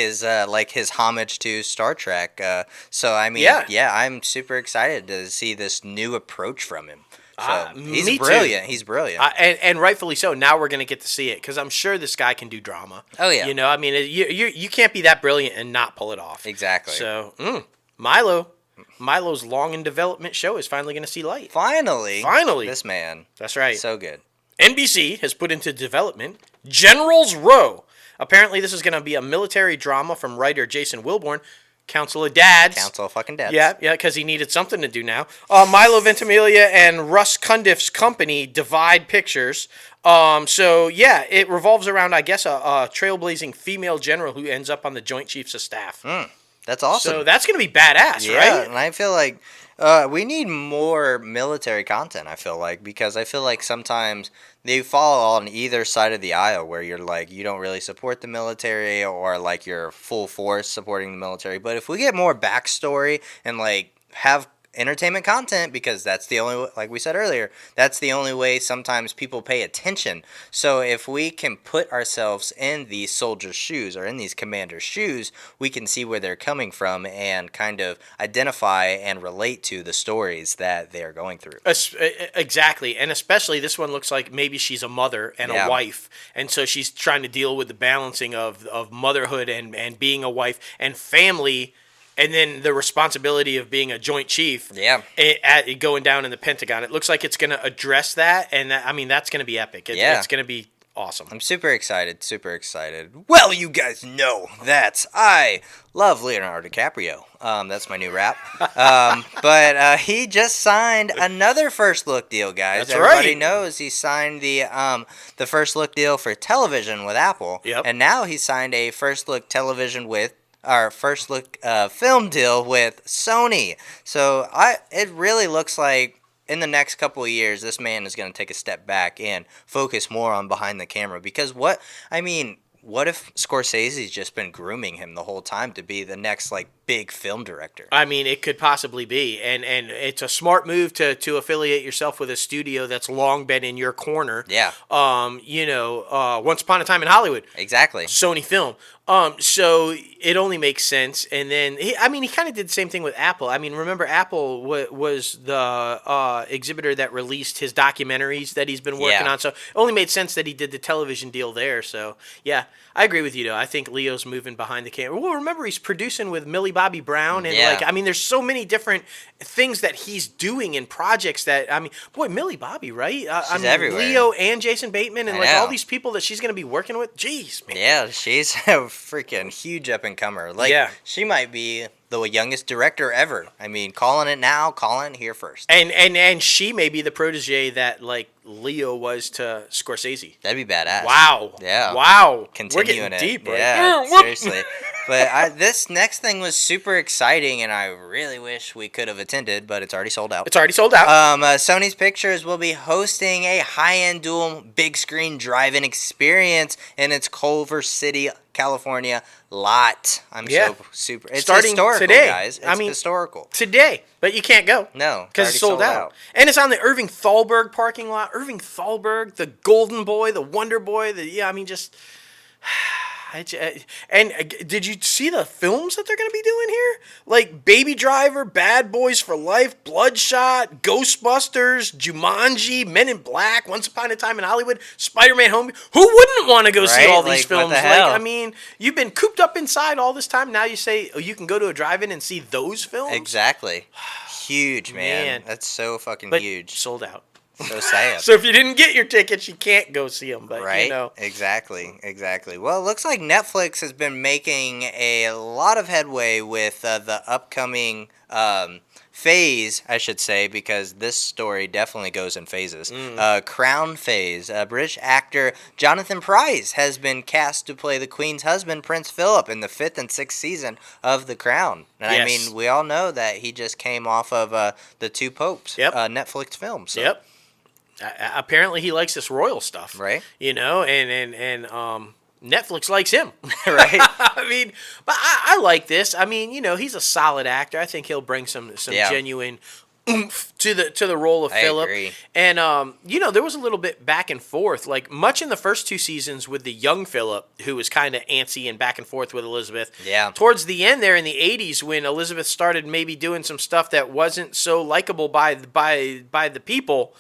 like his homage to Star Trek. So I mean, yeah. yeah, I'm super excited to see this new approach from him. So he's Me brilliant. too. He's brilliant. And rightfully so. Now we're gonna get to see it because I'm sure this guy can do drama. Oh, yeah. You know, I mean, you can't be that brilliant and not pull it off. Exactly. So, Milo's long in development show is finally gonna see light. Finally, this man. That's right. So good. NBC has put into development General's Row. Apparently, this is going to be a military drama from writer Jason Wilborn, Council of Dads. Council of fucking Dads. Yeah, because he needed something to do now. Milo Ventimiglia and Russ Cundiff's company, Divide Pictures. So, yeah, it revolves around, I guess, a trailblazing female general who ends up on the Joint Chiefs of Staff. That's awesome. So that's going to be badass, yeah, right? And I feel like we need more military content, I feel like, because I feel like sometimes they fall on either side of the aisle where you're like, you don't really support the military or like you're full force supporting the military. But if we get more backstory and like have entertainment content, because that's the only, like we said earlier, that's the only way sometimes people pay attention. So if we can put ourselves in these soldiers' shoes or in these commanders' shoes, we can see where they're coming from and kind of identify and relate to the stories that they are going through. Exactly. And especially this one looks like maybe she's a mother and a wife. And so she's trying to deal with the balancing of motherhood and being a wife and family. And then the responsibility of being a Joint Chief, going down in the Pentagon. It looks like it's going to address that, and I mean that's going to be epic. It's going to be awesome. I'm super excited, super excited. Well, you guys know that I love Leonardo DiCaprio. That's my new rap. But he just signed another first look deal, guys. That's Everybody right. knows he signed the first look deal for television with Apple, and now he signed a first look television with. Our first look film deal with Sony. So it really looks like in the next couple of years, this man is going to take a step back and focus more on behind the camera. Because what if Scorsese's just been grooming him the whole time to be the next like big film director? I mean, it could possibly be, and it's a smart move to affiliate yourself with a studio that's long been in your corner. Yeah. Once Upon a Time in Hollywood. Exactly. Sony Film. So it only makes sense. And then he kind of did the same thing with Apple. I mean, remember Apple was the exhibitor that released his documentaries that he's been working on. So it only made sense that he did the television deal there. So yeah, I agree with you though. I think Leo's moving behind the camera. Well, remember he's producing with Millie Bobby Brown and there's so many different things that he's doing in projects that Millie Bobby, right? She's everywhere. Leo and Jason Bateman and all these people that she's going to be working with. Jeez, man. Yeah, she's a freaking huge up and comer. She might be the youngest director ever. I mean, calling it now, calling it here first. And she may be the protege that like Leo was to Scorsese. That'd be badass. Wow. Yeah. Wow. Continuing We're getting deep, right? Yeah, seriously. But this next thing was super exciting, and I really wish we could have attended, but it's already sold out. It's already sold out. Sony's Pictures will be hosting a high-end dual big screen drive-in experience in its Culver City, California lot. So super. It's starting historical, today, guys. It's historical. Today, but you can't go. No, because it's sold out. And it's on the Irving Thalberg parking lot. Irving Thalberg, the Golden Boy, the Wonder Boy. And did you see the films that they're going to be doing here? Like Baby Driver, Bad Boys for Life, Bloodshot, Ghostbusters, Jumanji, Men in Black, Once Upon a Time in Hollywood, Spider-Man Home. Who wouldn't want to go see all these films? What the hell? You've been cooped up inside all this time. Now you say you can go to a drive-in and see those films? Exactly. Huge, man. That's so fucking huge. Sold out. So sad. So if you didn't get your tickets, you can't go see them. But right? Exactly. Well, it looks like Netflix has been making a lot of headway with the upcoming phase, I should say, because this story definitely goes in phases. Crown phase. British actor Jonathan Pryce has been cast to play the Queen's husband, Prince Philip, in the 5th and 6th season of The Crown. And I mean, we all know that he just came off of The Two Popes Netflix film. So. Yep. Apparently he likes this royal stuff, right? And Netflix likes him, right? But I like this. He's a solid actor. I think he'll bring some genuine oomph to the role of I Philip. agree. And there was a little bit back and forth, like much in the first two seasons with the young Philip, who was kind of antsy and back and forth with Elizabeth. Yeah. Towards the end there in the 80s, when Elizabeth started maybe doing some stuff that wasn't so likable by the people,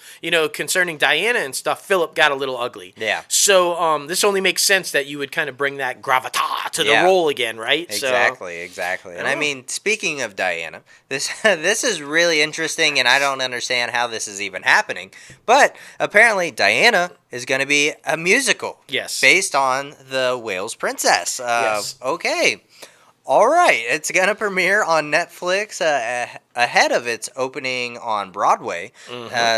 concerning Diana and stuff, Philip got a little ugly. Yeah. So this only makes sense that you would kind of bring that gravitas to the role again, right? Exactly. And I mean, speaking of Diana, this is really interesting, and I don't understand how this is even happening. But apparently, Diana is going to be a musical. Yes. Based on the Wales Princess. Yes. Okay. All right. It's going to premiere on Netflix ahead of its opening on Broadway.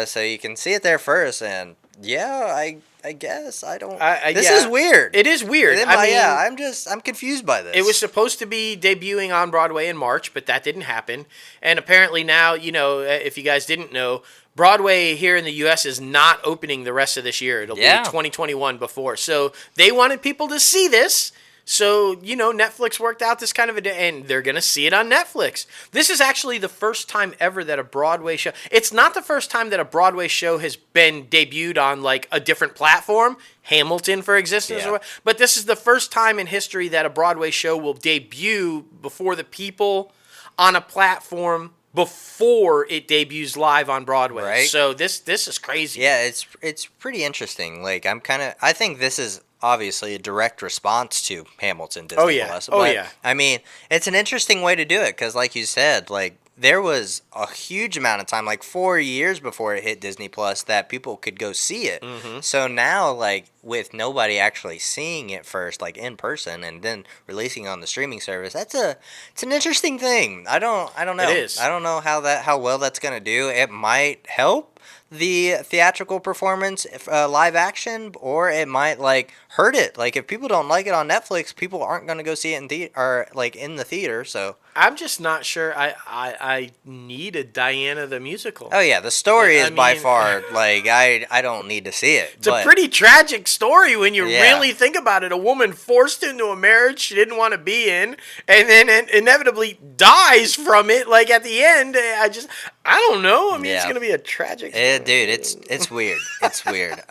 So you can see it there first. And yeah, I guess I don't. This is weird. It is weird. I'm confused by this. It was supposed to be debuting on Broadway in March, but that didn't happen. And apparently now, if you guys didn't know, Broadway here in the U.S. is not opening the rest of this year. It'll be 2021 before. So they wanted people to see this. So, Netflix worked out this kind of and they're going to see it on Netflix. This is actually the first time ever that a Broadway show, it's not the first time that a Broadway show has been debuted on like a different platform, Hamilton for existence, but this is the first time in history that a Broadway show will debut before the people on a platform before it debuts live on Broadway. Right. So this is crazy. Yeah, it's pretty interesting. Like I think this is obviously a direct response to Hamilton Disney Plus. But, I mean, it's an interesting way to do it because, like you said, like there was a huge amount of time, like 4 years before it hit Disney Plus, that people could go see it. So now, like with nobody actually seeing it first, like in person, and then releasing on the streaming service, it's an interesting thing. I don't know. It is. I don't know how well that's gonna do. It might help the theatrical performance, live action, or it might like hurt it. Like if people don't like it on Netflix, people aren't gonna go see it in the theater. So I'm just not sure. I need a Diana the musical. Oh yeah, the story is by far like I don't need to see it. It's a pretty tragic story when you really think about it. A woman forced into a marriage she didn't want to be in, and then inevitably dies from it. Like at the end, I don't know. I mean, it's gonna be a tragic. Dude, it's weird. It's weird.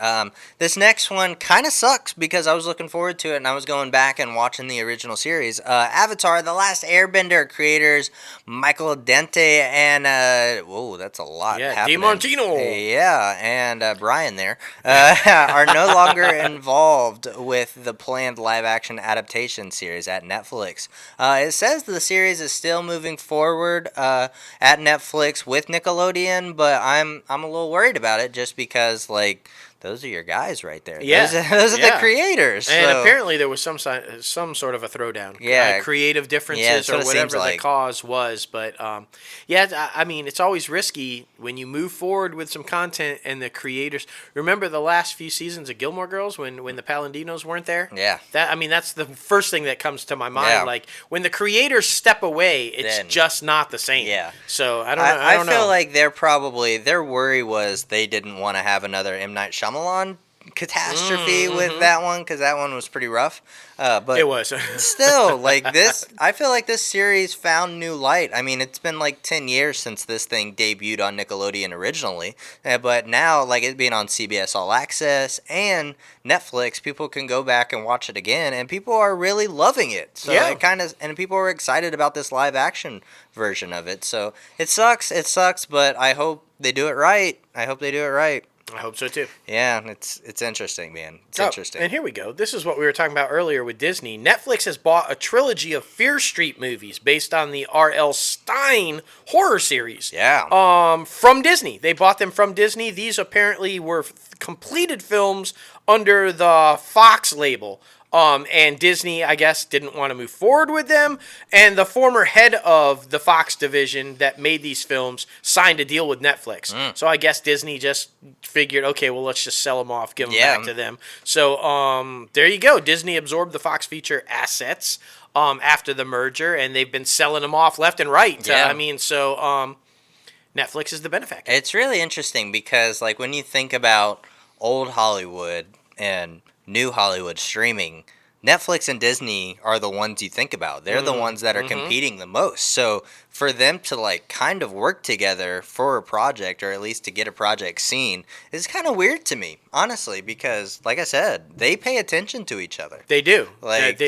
This next one kind of sucks because I was looking forward to it and I was going back and watching the original series. Avatar: The Last Airbender creators Michael Dente and that's a lot. happening. DiMartino. Yeah, and Brian there are no longer involved with the planned live-action adaptation series at Netflix. It says the series is still moving forward at Netflix with Nickelodeon, but I'm a little worried about it just because like those are your guys right there. Yeah, those are the creators. And so. apparently there was some sort of a throwdown. Yeah, creative differences or whatever the cause was. But I mean, it's always risky when you move forward with some content and the creators. Remember the last few seasons of Gilmore Girls when the Palandinos weren't there? Yeah. That's the first thing that comes to my mind. Yeah. Like when the creators step away, it's just not the same. Yeah. So I don't know. I feel like their worry was they didn't want to have another M. Night Shyamalan catastrophe with that one because that one was pretty rough. But it was still like this. I feel like this series found new light. I mean, it's been like 10 years since this thing debuted on Nickelodeon originally, but now like it being on CBS All Access and Netflix, people can go back and watch it again, and people are really loving it. So it and people are excited about this live action version of it. So it sucks, but I hope they do it right. I hope so too. Yeah, it's interesting, man. It's interesting. And here we go. This is what we were talking about earlier with Disney. Netflix has bought a trilogy of Fear Street movies based on the R.L. Stine horror series. Yeah. From Disney. They bought them from Disney. These apparently were completed films under the Fox label. And Disney, I guess, didn't want to move forward with them. And the former head of the Fox division that made these films signed a deal with Netflix. So I guess Disney just figured, okay, well, let's just sell them off, give them back to them. So there you go. Disney absorbed the Fox feature assets after the merger, and they've been selling them off left and right. Yeah. Netflix is the benefactor. It's really interesting because, like, when you think about old Hollywood and new Hollywood streaming, Netflix and Disney are the ones you think about. They're the ones that are competing the most. So for them to like kind of work together for a project, or at least to get a project seen, is kind of weird to me, honestly, because like I said, they pay attention to each other. They do. Like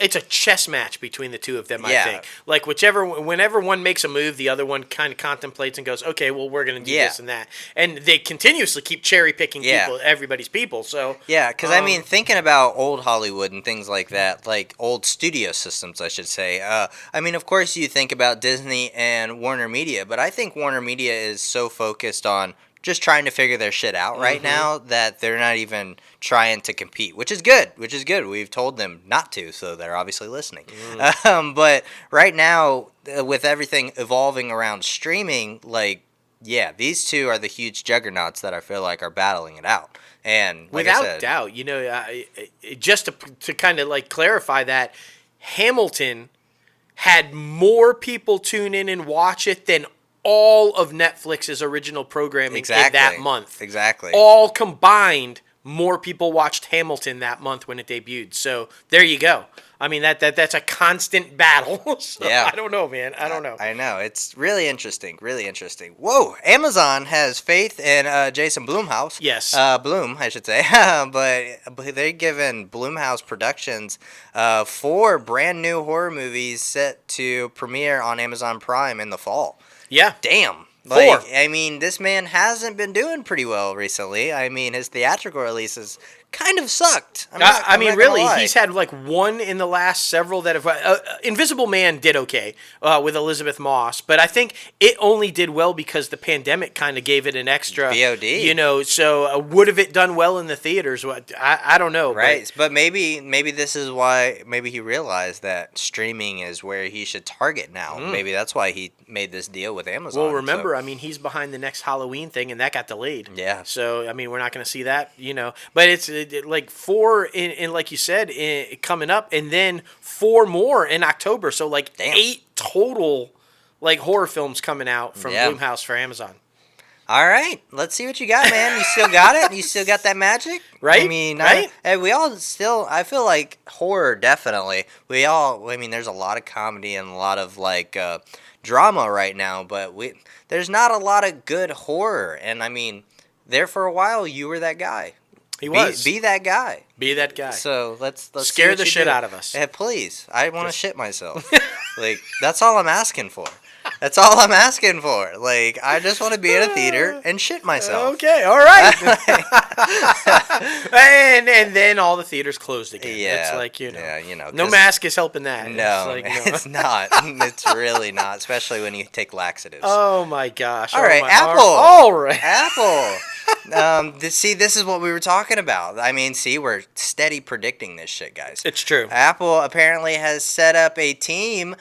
It's a chess match between the two of them, I Yeah. think. Like, whenever one makes a move, the other one kind of contemplates and goes, okay, well, we're going to do Yeah. this and that. And they continuously keep cherry-picking Yeah. people, everybody's people, so... Yeah, because I mean, thinking about old Hollywood and things like that, like old studio systems, I should say. I mean, of course, you think about Disney and Warner Media, but I think Warner Media is so focused on just trying to figure their shit out right now that they're not even trying to compete, which is good. We've told them not to, so they're obviously listening. But right now, with everything evolving around streaming, like, yeah, these two are the huge juggernauts that I feel like are battling it out. And like I Without said, doubt, just to kind of like clarify that, Hamilton had more people tune in and watch it than all of Netflix's original programming in that month. Exactly. All combined, more people watched Hamilton that month when it debuted. So there you go. I mean, that's a constant battle. So Yeah. I don't know, man. I don't know. I know. It's really interesting. Really interesting. Whoa. Amazon has faith in Jason Blumhouse. Yes. Bloom, I should say. but they're giving Blumhouse Productions 4 brand new horror movies set to premiere on Amazon Prime in the fall. Yeah. Damn. 4. Like, I mean, this man hasn't been doing pretty well recently. I mean, his theatrical releases kind of sucked. I'm not gonna really, lie. he's had like one in the last several that have. Invisible Man did okay with Elizabeth Moss, but I think it only did well because the pandemic kind of gave it an extra VOD. So would have it done well in the theaters? I don't know. Right, but maybe this is why. Maybe he realized that streaming is where he should target now. Maybe that's why he made this deal with Amazon. Well, remember, I mean, he's behind the next Halloween thing, and that got delayed. Yeah. So I mean, we're not going to see that, But it's like 4 in like you said coming up, and then 4 more in October. So like 8 total like horror films coming out from Blumhouse for Amazon. All right, let's see what you got, man. You still got it? You still got that magic? Right? I mean, right? We all still, I feel like horror, definitely. I mean, there's a lot of comedy and a lot of, like, drama right now, but there's not a lot of good horror. And, I mean, there for a while, you were that guy. He was. Be that guy. Be that guy. So let's scare the shit out of us. Yeah, please. I want to shit myself. Like, that's all I'm asking for. That's all I'm asking for. Like, I just want to be in a theater and shit myself. Okay, all right. and then all the theaters closed again. Yeah. It's like, Yeah, no mask is helping that. No, it's, like, it's not. It's really not, especially when you take laxatives. Oh my gosh. All right, Apple. All right. Apple. See, this is what we were talking about. I mean, see, we're steady predicting this shit, guys. It's true. Apple apparently has set up a team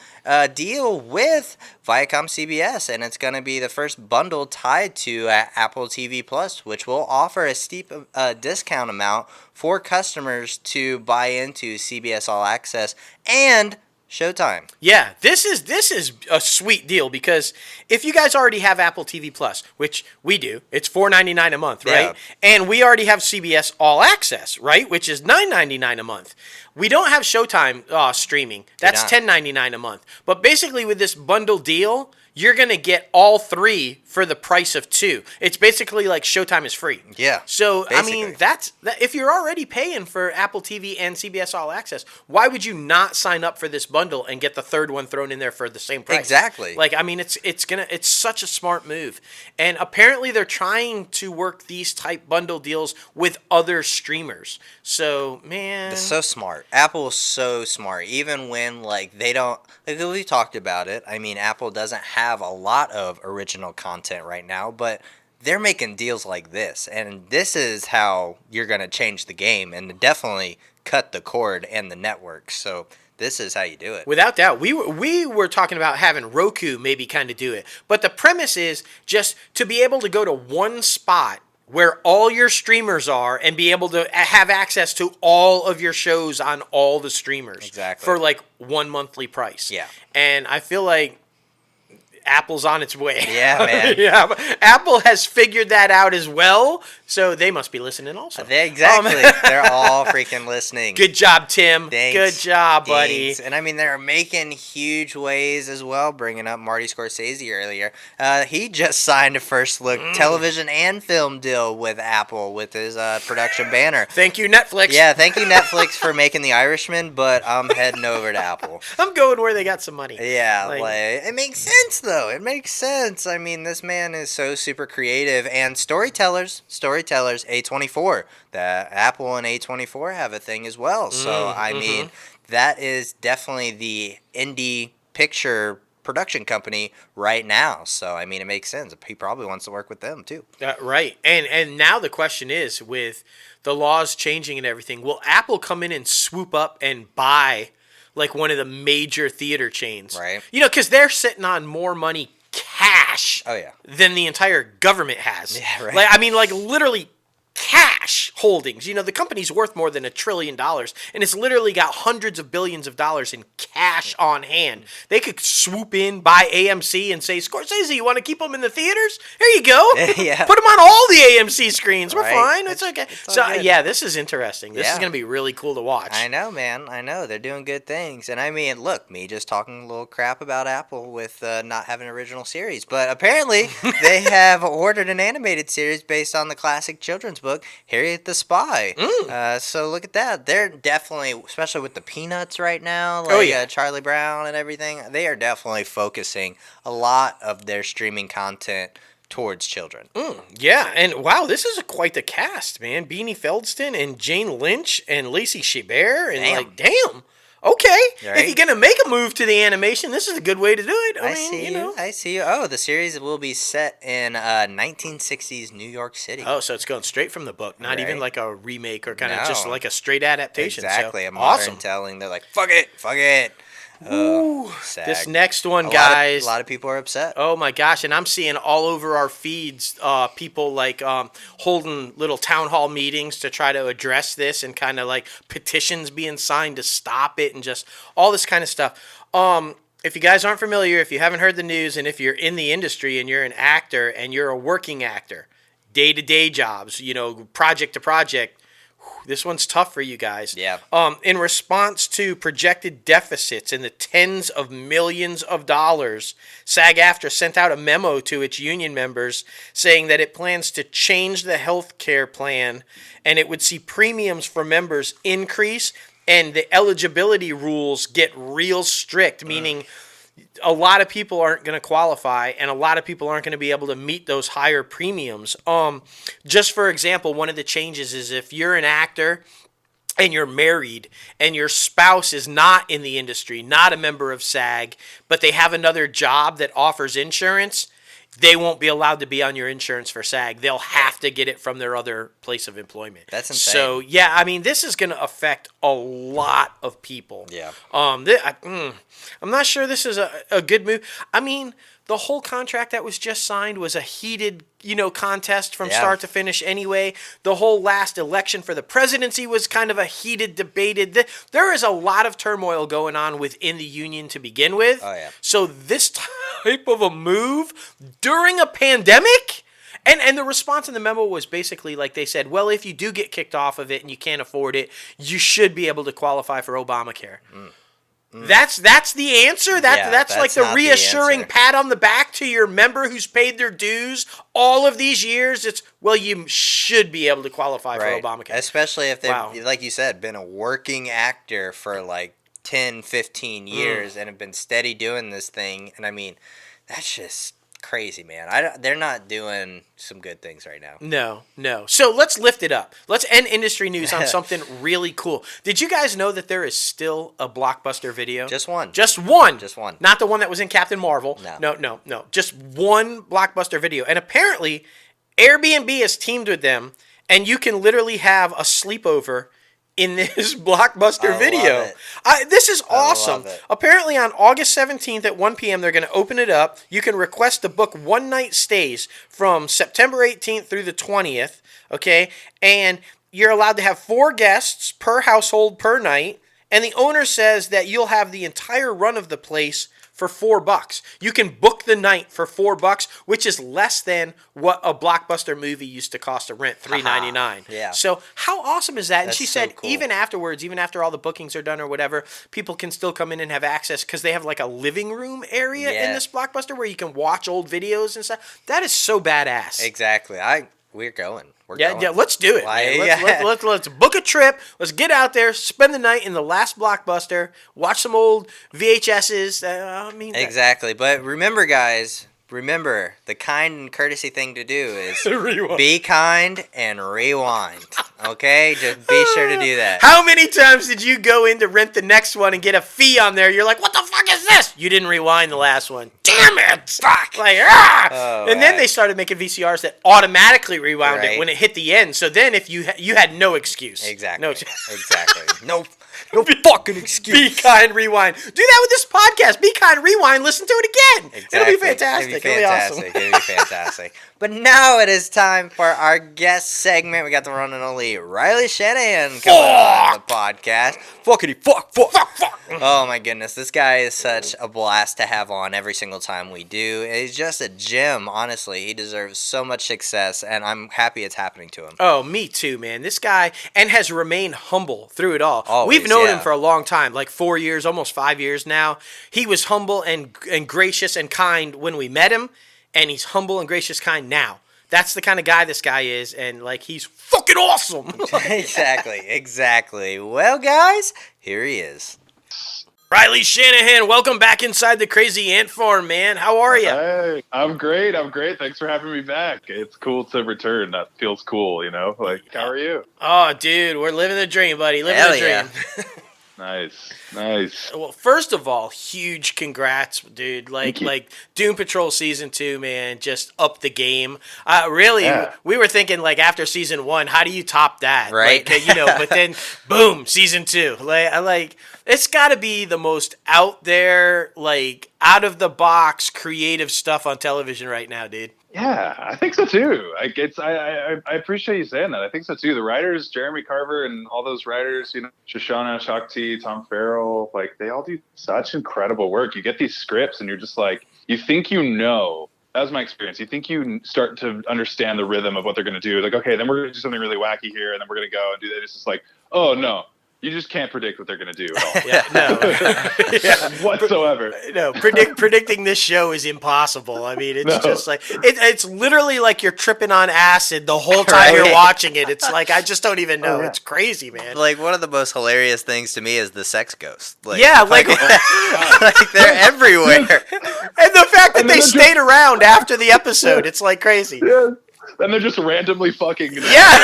deal with Viacom CBS, and it's going to be the first bundle tied to Apple TV Plus, which will offer a steep discount amount for customers to buy into CBS All Access and Showtime. Yeah, this is a sweet deal because if you guys already have Apple TV Plus, which we do, it's $4.99 a month, right? Yeah. And we already have CBS All Access, right, which is $9.99 a month. We don't have Showtime streaming. That's $10.99 a month. But basically, with this bundle deal, you're gonna get all 3 for the price of 2. It's basically like Showtime is free. Yeah. So basically. I mean, that if you're already paying for Apple TV and CBS All Access, why would you not sign up for this bundle and get the third one thrown in there for the same price? Exactly. Like, I mean, it's such a smart move, and apparently they're trying to work these type bundle deals with other streamers. So man, it's so smart. Apple's so smart. Even when like they don't, like we talked about it. I mean, Apple doesn't have a lot of original content right now, but they're making deals like this, and this is how you're gonna change the game and definitely cut the cord and the network. So this is how you do it. Without doubt. We were talking about having Roku maybe kind of do it, but the premise is just to be able to go to one spot where all your streamers are and be able to have access to all of your shows on all the streamers. Exactly. For like one monthly price. Yeah. And I feel like Apple's on its way. Yeah, man. Yeah, Apple has figured that out as well. So they must be listening also. Exactly. They're all freaking listening. Good job, Tim. Thanks. Good job, buddy. And I mean, they're making huge waves as well, bringing up Marty Scorsese earlier. He just signed a first look television and film deal with Apple with his production banner. Thank you, Netflix. Yeah, thank you, Netflix, for making The Irishman, but I'm heading over to Apple. I'm going where they got some money. Yeah, like, it makes sense, though. It makes sense. I mean, this man is so super creative. And storytellers, A24. The Apple and A24 have a thing as well. So, I mean, that is definitely the indie picture production company right now. So, I mean, it makes sense. He probably wants to work with them, too. Right. And now the question is, with the laws changing and everything, will Apple come in and swoop up and buy like one of the major theater chains? Right. You know, because they're sitting on more money cash than the entire government has. Yeah, right. Like, I mean, like literally cash holdings. You know, the company's worth more than $1 trillion, and it's literally got hundreds of billions of dollars in cash on hand. They could swoop in, buy AMC, and say, Scorsese, you want to keep them in the theaters? Here you go. Yeah. Put them on all the AMC screens. We're Right. fine. It's okay. So, good. yeah, this is interesting. This is Yeah. going to be really cool to watch. I know, man. I know. They're doing good things. And I mean, look, me just talking a little crap about Apple with not having an original series. But apparently, they have ordered an animated series based on the classic children's book, Harriet the Spy. So look at that. They're definitely, especially with the Peanuts right now, like Charlie Brown and everything, they are definitely focusing a lot of their streaming content towards children. Yeah, and wow, this is quite the cast, man. Beanie Feldstein and Jane Lynch and Lacey Chabert, and damn. Okay, Right. if you're gonna make a move to the animation, this is a good way to do it. I mean, see you know. I see you. Oh, the series will be set in 1960s New York City. Oh, so it's going straight from the book, not even Right. like a remake or kind of No. just like a straight adaptation. Exactly, So, a modern awesome. telling. They're like, fuck it. Ooh, SAG. this next one, A guys. lot of people are upset. Oh my gosh, and I'm seeing all over our feeds people like holding little town hall meetings to try to address this, and kind of like petitions being signed to stop it, and just all this kind of stuff. If you guys aren't familiar, if you haven't heard the news, and if you're in the industry and you're an actor and you're a working actor, day-to-day jobs, you know, project to project, this one's tough for you guys. Yeah. In response to projected deficits in the tens of millions of dollars, SAG-AFTRA sent out a memo to its union members saying that it plans to change the health care plan, and it would see premiums for members increase, and the eligibility rules get real strict, meaning a lot of people aren't going to qualify, and a lot of people aren't going to be able to meet those higher premiums. Just for example, one of the changes is if you're an actor and you're married and your spouse is not in the industry, not a member of SAG, but they have another job that offers insurance, they won't be allowed to be on your insurance for SAG. They'll have to get it from their other place of employment. That's insane. So, yeah, I mean, this is going to affect a lot of people. Yeah. I'm not sure this is a good move. I mean, the whole contract that was just signed was a heated, contest from start to finish anyway. The whole last election for the presidency was kind of a heated, debated. There is a lot of turmoil going on within the union to begin with. Oh, yeah. So this type of a move during a pandemic? And the response in the memo was basically like they said, well, if you do get kicked off of it and you can't afford it, you should be able to qualify for Obamacare. That's the answer. That's like the reassuring pat on the back to your member who's paid their dues all of these years. It's, well, you should be able to qualify for Obamacare. Especially if they've, like you said, been a working actor for like 10, 15 years and have been steady doing this thing. And I mean, that's just crazy, man. They're not doing some good things right now. No. So let's lift it up. Let's end industry news on something really cool. Did you guys know that there is still a Blockbuster video? Just one. Just one. Just one. Not the one that was in Captain Marvel. No. Just one Blockbuster video. And apparently, Airbnb has teamed with them, and you can literally have a sleepover in this Blockbuster video. This is awesome. Apparently on August 17th at 1 p.m. they're going to open it up. You can request to book one-night stays from September 18th through the 20th, okay? And you're allowed to have 4 guests per household per night, and the owner says that you'll have the entire run of the place for $4. You can book the night for $4, which is less than what a blockbuster movie used to cost to rent, $3.99. Yeah. So how awesome is that? And That's she so said cool. even afterwards, even after all the bookings are done or whatever, people can still come in and have access because they have like a living room area in this blockbuster where you can watch old videos and stuff. That is so badass. Exactly. We're going. Yeah, let's do it. Like, man. Let's book a trip. Let's get out there, spend the night in the last blockbuster, watch some old VHSs. Exactly. But remember, guys, the kind and courtesy thing to do is be kind and rewind. Okay? Just be sure to do that. How many times did you go in to rent the next one and get a fee on there? You're like, what the fuck is this? You didn't rewind the last one. Damn it! Fuck! Like, and then they started making VCRs that automatically rewound it when it hit the end. So then if you had no excuse. Exactly. No Exactly. No fucking excuse. Be kind, rewind. Do that with this podcast. Be kind, rewind. Listen to it again. Exactly. It'll be fantastic. It'll be awesome. It'll be fantastic. But now it is time for our guest segment. We got the one and only Riley Shanahan coming on the podcast. Fuckity fuck. Oh my goodness, this guy is such a blast to have on every single time we do. He's just a gem, honestly. He deserves so much success, and I'm happy it's happening to him. Oh, me too, man. This guy, and has remained humble through it all. Always, We've known him for a long time, like 4 years, almost 5 years now. He was humble and gracious and kind when we met him, and he's humble and gracious, kind now. That's the kind of guy this guy is, and like he's fucking awesome. Exactly. Well, guys, here he is. Riley Shanahan, welcome back inside the Crazy Ant Farm, man. How are you? Hey, I'm great. Thanks for having me back. It's cool to return. That feels cool, you know? Like, how are you? Oh, dude, we're living the dream, buddy. Living the dream. Nice. Well, first of all, huge congrats, dude. Like Doom Patrol Season 2, man, just upped the game. We were thinking, like, after Season 1, how do you top that? Right. Like, but then, boom, Season 2. It's got to be the most out there, like, out-of-the-box creative stuff on television right now, dude. Yeah, I think so too. I appreciate you saying that. I think so too. The writers, Jeremy Carver and all those writers, Shoshana Shakti, Tom Farrell, like they all do such incredible work. You get these scripts and you're just like, you think that was my experience. You think you start to understand the rhythm of what they're going to do. Like, okay, then we're going to do something really wacky here, and then we're going to go and do that. It's just like, oh no. You just can't predict what they're going to do at all. Whatsoever. No, predicting this show is impossible. I mean, it's just like it's literally like you're tripping on acid the whole time you're watching it. It's like I just don't even know. It's crazy, man. Like one of the most hilarious things to me is the sex ghost. Like they're everywhere. And the fact that they stayed around after the episode, it's like crazy. Yeah. And they're just randomly fucking. Yeah.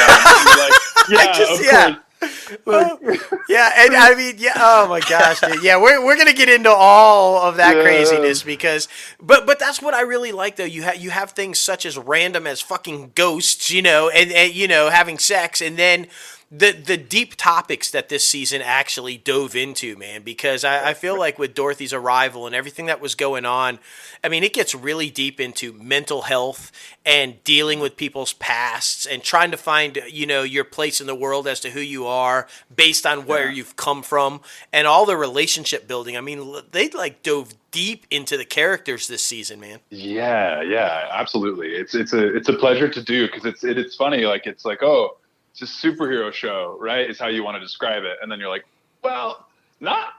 Course. And I mean, oh my gosh, dude. Yeah, we're gonna get into all of that craziness because, but that's what I really like though. You have things such as random as fucking ghosts, and having sex, and then the deep topics that this season actually dove into, man, because I feel like with Dorothy's arrival and everything that was going on, I mean, it gets really deep into mental health and dealing with people's pasts and trying to find, your place in the world as to who you are based on where you've come from and all the relationship building. I mean, they dove deep into the characters this season, man. Yeah, absolutely. It's a pleasure to do because it's funny. Like, it's like, oh, it's a superhero show, right? Is how you want to describe it. And then you're like, well, not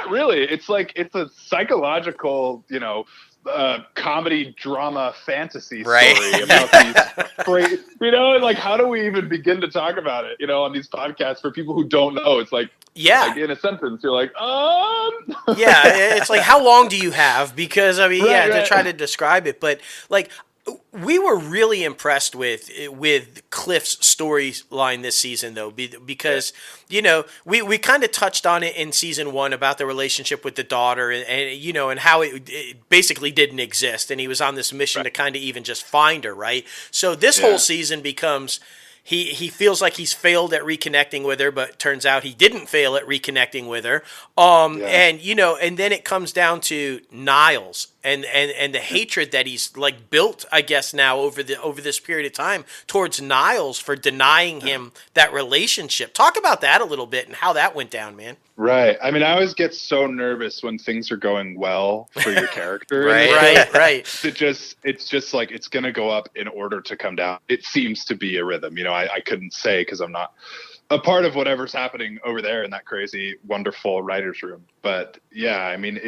really. It's like, it's a psychological, comedy drama fantasy story about these and like, how do we even begin to talk about it, on these podcasts for people who don't know? It's like, like in a sentence, you're like, it's like, how long do you have? Because I mean, to try to describe it, but like, we were really impressed with Cliff's storyline this season, though, because we kind of touched on it in season 1 about the relationship with the daughter and how it basically didn't exist, and he was on this mission to kind of even just find her, right? So this whole season becomes. He feels like he's failed at reconnecting with her, but turns out he didn't fail at reconnecting with her. And then it comes down to Niles and the hatred that he's built, I guess, now over this period of time towards Niles for denying him that relationship. Talk about that a little bit and how that went down, man. Right. I mean, I always get so nervous when things are going well for your character. Right. It's just like it's gonna go up in order to come down. It seems to be a rhythm. I couldn't say because I'm not a part of whatever's happening over there in that crazy, wonderful writer's room. But yeah, I mean,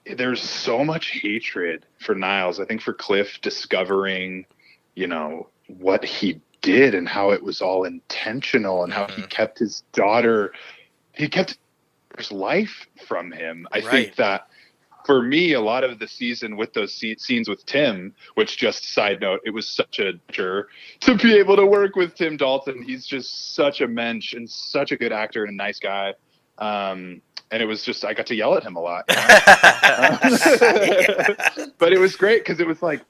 there's so much hatred for Niles. I think for Cliff discovering, what he did and how it was all intentional and how he kept his daughter, he kept his life from him. I think that for me, a lot of the season with those scenes with Tim, which just side note, it was such a pleasure to be able to work with Tim Dalton. He's just such a mensch and such a good actor and a nice guy. And it was just, I got to yell at him a lot. But it was great because it was like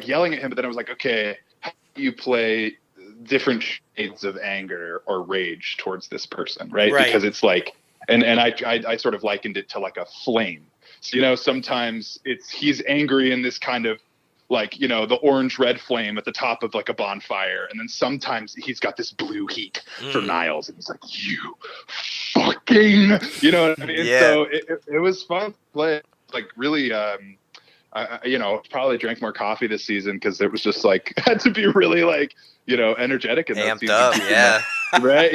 yelling at him. But then I was like, okay, how do you play different shades of anger or rage towards this person, right? Because it's like, and I sort of likened it to like a flame. So, sometimes he's angry in this kind of like, the orange red flame at the top of like a bonfire. And then sometimes he's got this blue heat for Niles. And he's like, you fucking, you know what I mean? Yeah. So it was fun to play. Like really, I probably drank more coffee this season because it was just like, had to be really like, energetic in that season. Up, yeah. Right.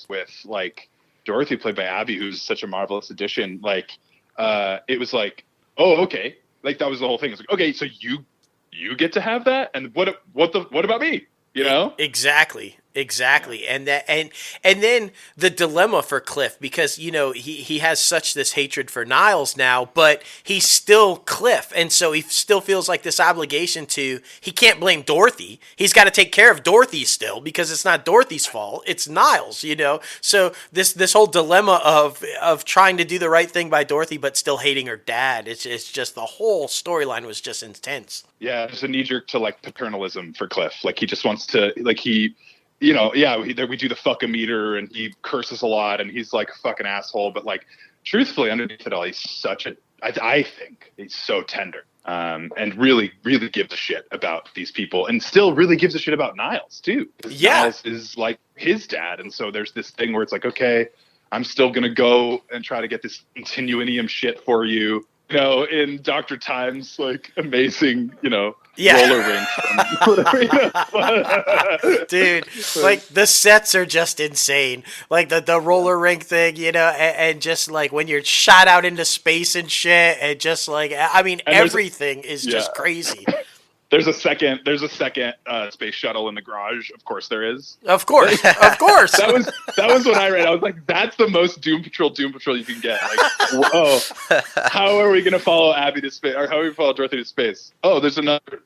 With like Dorothy played by Abby, who's such a marvelous addition. Like, it was like, oh, okay. Like that was the whole thing. It's like, okay, so you get to have that, and what about me? Exactly. And then the dilemma for Cliff, because he has such this hatred for Niles now, but he's still Cliff, and so he still feels like this obligation he can't blame Dorothy. He's got to take care of Dorothy still, because it's not Dorothy's fault, it's Niles, So this whole dilemma of trying to do the right thing by Dorothy but still hating her dad, it's just the whole storyline was just intense. Yeah, there's a knee-jerk to like paternalism for Cliff. Like he just wants to, like we do the fuck-a-meter and he curses a lot and he's like a fucking asshole. But like, truthfully, underneath it all, he's I think he's so tender and really, really gives a shit about these people and still really gives a shit about Niles too. Yeah. Niles is like his dad. And so there's this thing where it's like, okay, I'm still going to go and try to get this continuinium shit for you. In Dr. Time's like amazing, roller rink. Dude, like the sets are just insane. Like the roller rink thing, and just like when you're shot out into space and shit, and just like, I mean, everything is just crazy. There's a second space shuttle in the garage. Of course there is. Of course. That was what I read. I was like, that's the most Doom Patrol you can get. Like, how are we going to follow Abby to space? Or how are we going to follow Dorothy to space? Oh, there's another,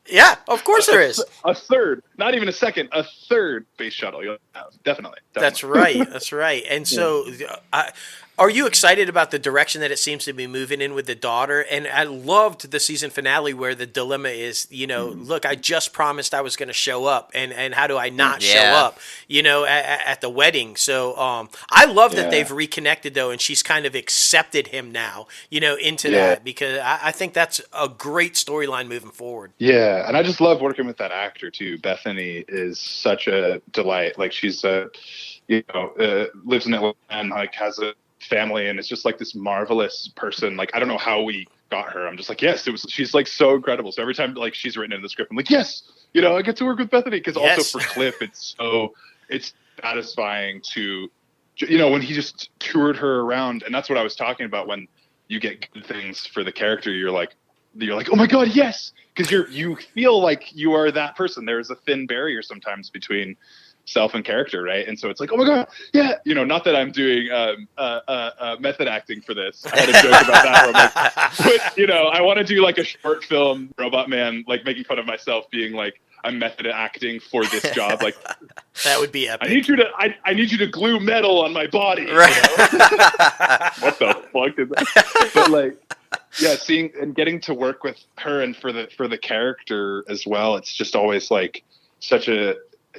Yeah, of course there is. A third, not even a second, a third space shuttle you'll have. Definitely. That's right. And so, are you excited about the direction that it seems to be moving in with the daughter? And I loved the season finale where the dilemma is, look, I just promised I was going to show up, and how do I not show up, at the wedding? So I love that they've reconnected, though, and she's kind of accepted him now, into that, because I think that's a great storyline moving forward. Yeah, and I just love working with that actor, too. Bethany is such a delight. Like, she's lives in Atlanta and, like, has a family, and it's just like this marvelous person. Like, I don't know how we got her. I'm just like, yes, she's like so incredible. So every time like she's written in the script, I'm like, yes, I get to work with Bethany. Because also for Cliff, it's satisfying to, when he just toured her around. And that's what I was talking about. When you get good things for the character, you're like, oh my God, yes. Because you feel like you are that person. There's a thin barrier sometimes between self and character, right? And so it's like, oh my God, yeah, not that I'm doing method acting for this. I had a joke about that where I'm like, I want to do like a short film Robot Man, like making fun of myself being like, I'm method acting for this job. Like, that would be epic. I need you to glue metal on my body. Right. What the fuck is that? But like, yeah, seeing and getting to work with her and for the character as well, it's just always like such a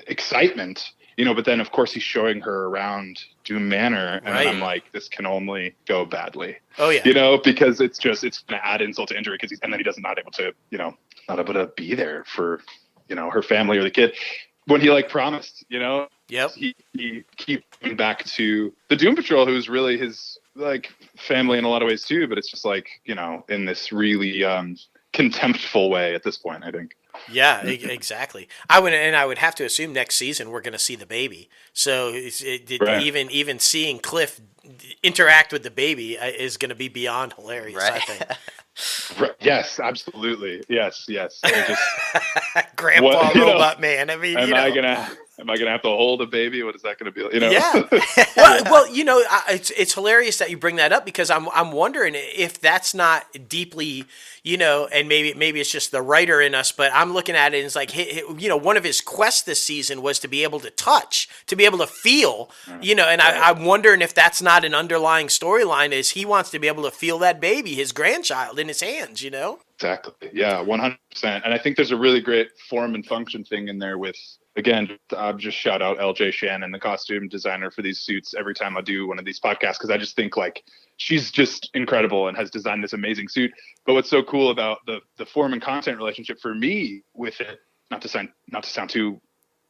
excitement, but then of course he's showing her around Doom Manor, and I'm like, this can only go badly. Oh yeah. Because it's gonna add insult to injury, because then he doesn't not able to be there for her family or the kid when he like promised, Yep. He keep coming back to the Doom Patrol, who's really his like family in a lot of ways too, but it's just like, you know, in this really contemptful way at this point, I think. Yeah, exactly. I would have to assume next season we're going to see the baby. So Right. even seeing Cliff interact with the baby is going to be beyond hilarious. I Right. think. Right. Yes, absolutely. Yes. I just Grandpa what, you know, robot man. I mean, am I gonna have to hold a baby? What is that gonna be like? You know? Yeah. Well, you know, it's hilarious that you bring that up because I'm wondering if that's not deeply, you know, and maybe it's just the writer in us, but I'm looking at it and it's like, you know, one of his quests this season was to be able to touch, to be able to feel, you know, and I'm wondering if that's not an underlying storyline is he wants to be able to feel that baby, his grandchild, in his hands, you know? Exactly. Yeah, 100%. And I think there's a really great form and function thing in there with, again, I'll just shout out LJ Shannon, the costume designer for these suits, every time I do one of these podcasts, because I just think like she's just incredible and has designed this amazing suit. But what's so cool about the form and content relationship for me with it, not to sound too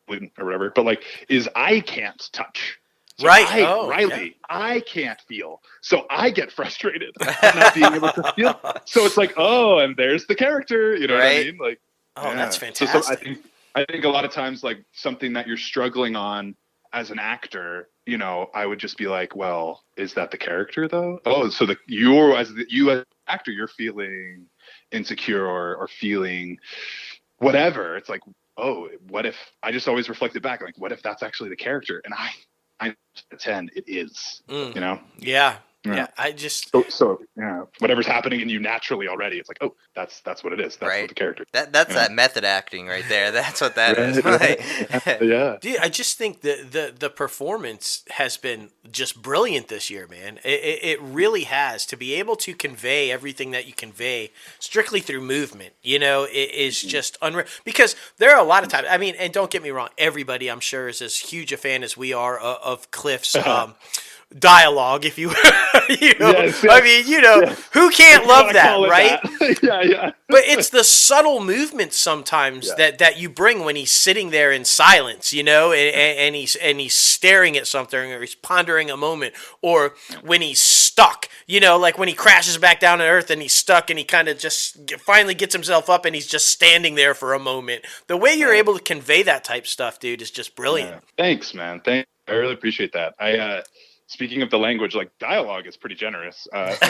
blatant or whatever, but like is I can't touch. So Right. Riley, yeah. I can't feel. So I get frustrated not being able to feel. So it's like, oh, and there's the character. You know what I mean? Like, oh, yeah. That's fantastic. So I think a lot of times, like something that you're struggling on as an actor, you know, I would just be like, well, is that the character though? Oh, so you as an actor, you're feeling insecure or feeling whatever. It's like, oh, what if I just always reflected back? Like, what if that's actually the character? And I pretend it is, you know? Yeah. I just so yeah, whatever's happening in you naturally already, it's like, oh, that's what it is. That's right. what the character. That's that method acting right there. That's what that is. Like, yeah. Dude, I just think the performance has been just brilliant this year, man. It really has. To be able to convey everything that you convey strictly through movement, you know, it is just unreal. Because there are a lot of times. I mean, and don't get me wrong, everybody I'm sure is as huge a fan as we are of Cliff's. Dialogue, if you, you know, yes. I mean, you know, who can't love that, right? That. yeah. But it's the subtle movements sometimes that you bring when he's sitting there in silence, you know, and he's staring at something or he's pondering a moment, or when he's stuck, you know, like when he crashes back down to earth and he's stuck and he kind of just finally gets himself up and he's just standing there for a moment. The way you're able to convey that type stuff, dude, is just brilliant. Yeah. Thanks, man. I really appreciate that. Speaking of the language, like dialogue is pretty generous. What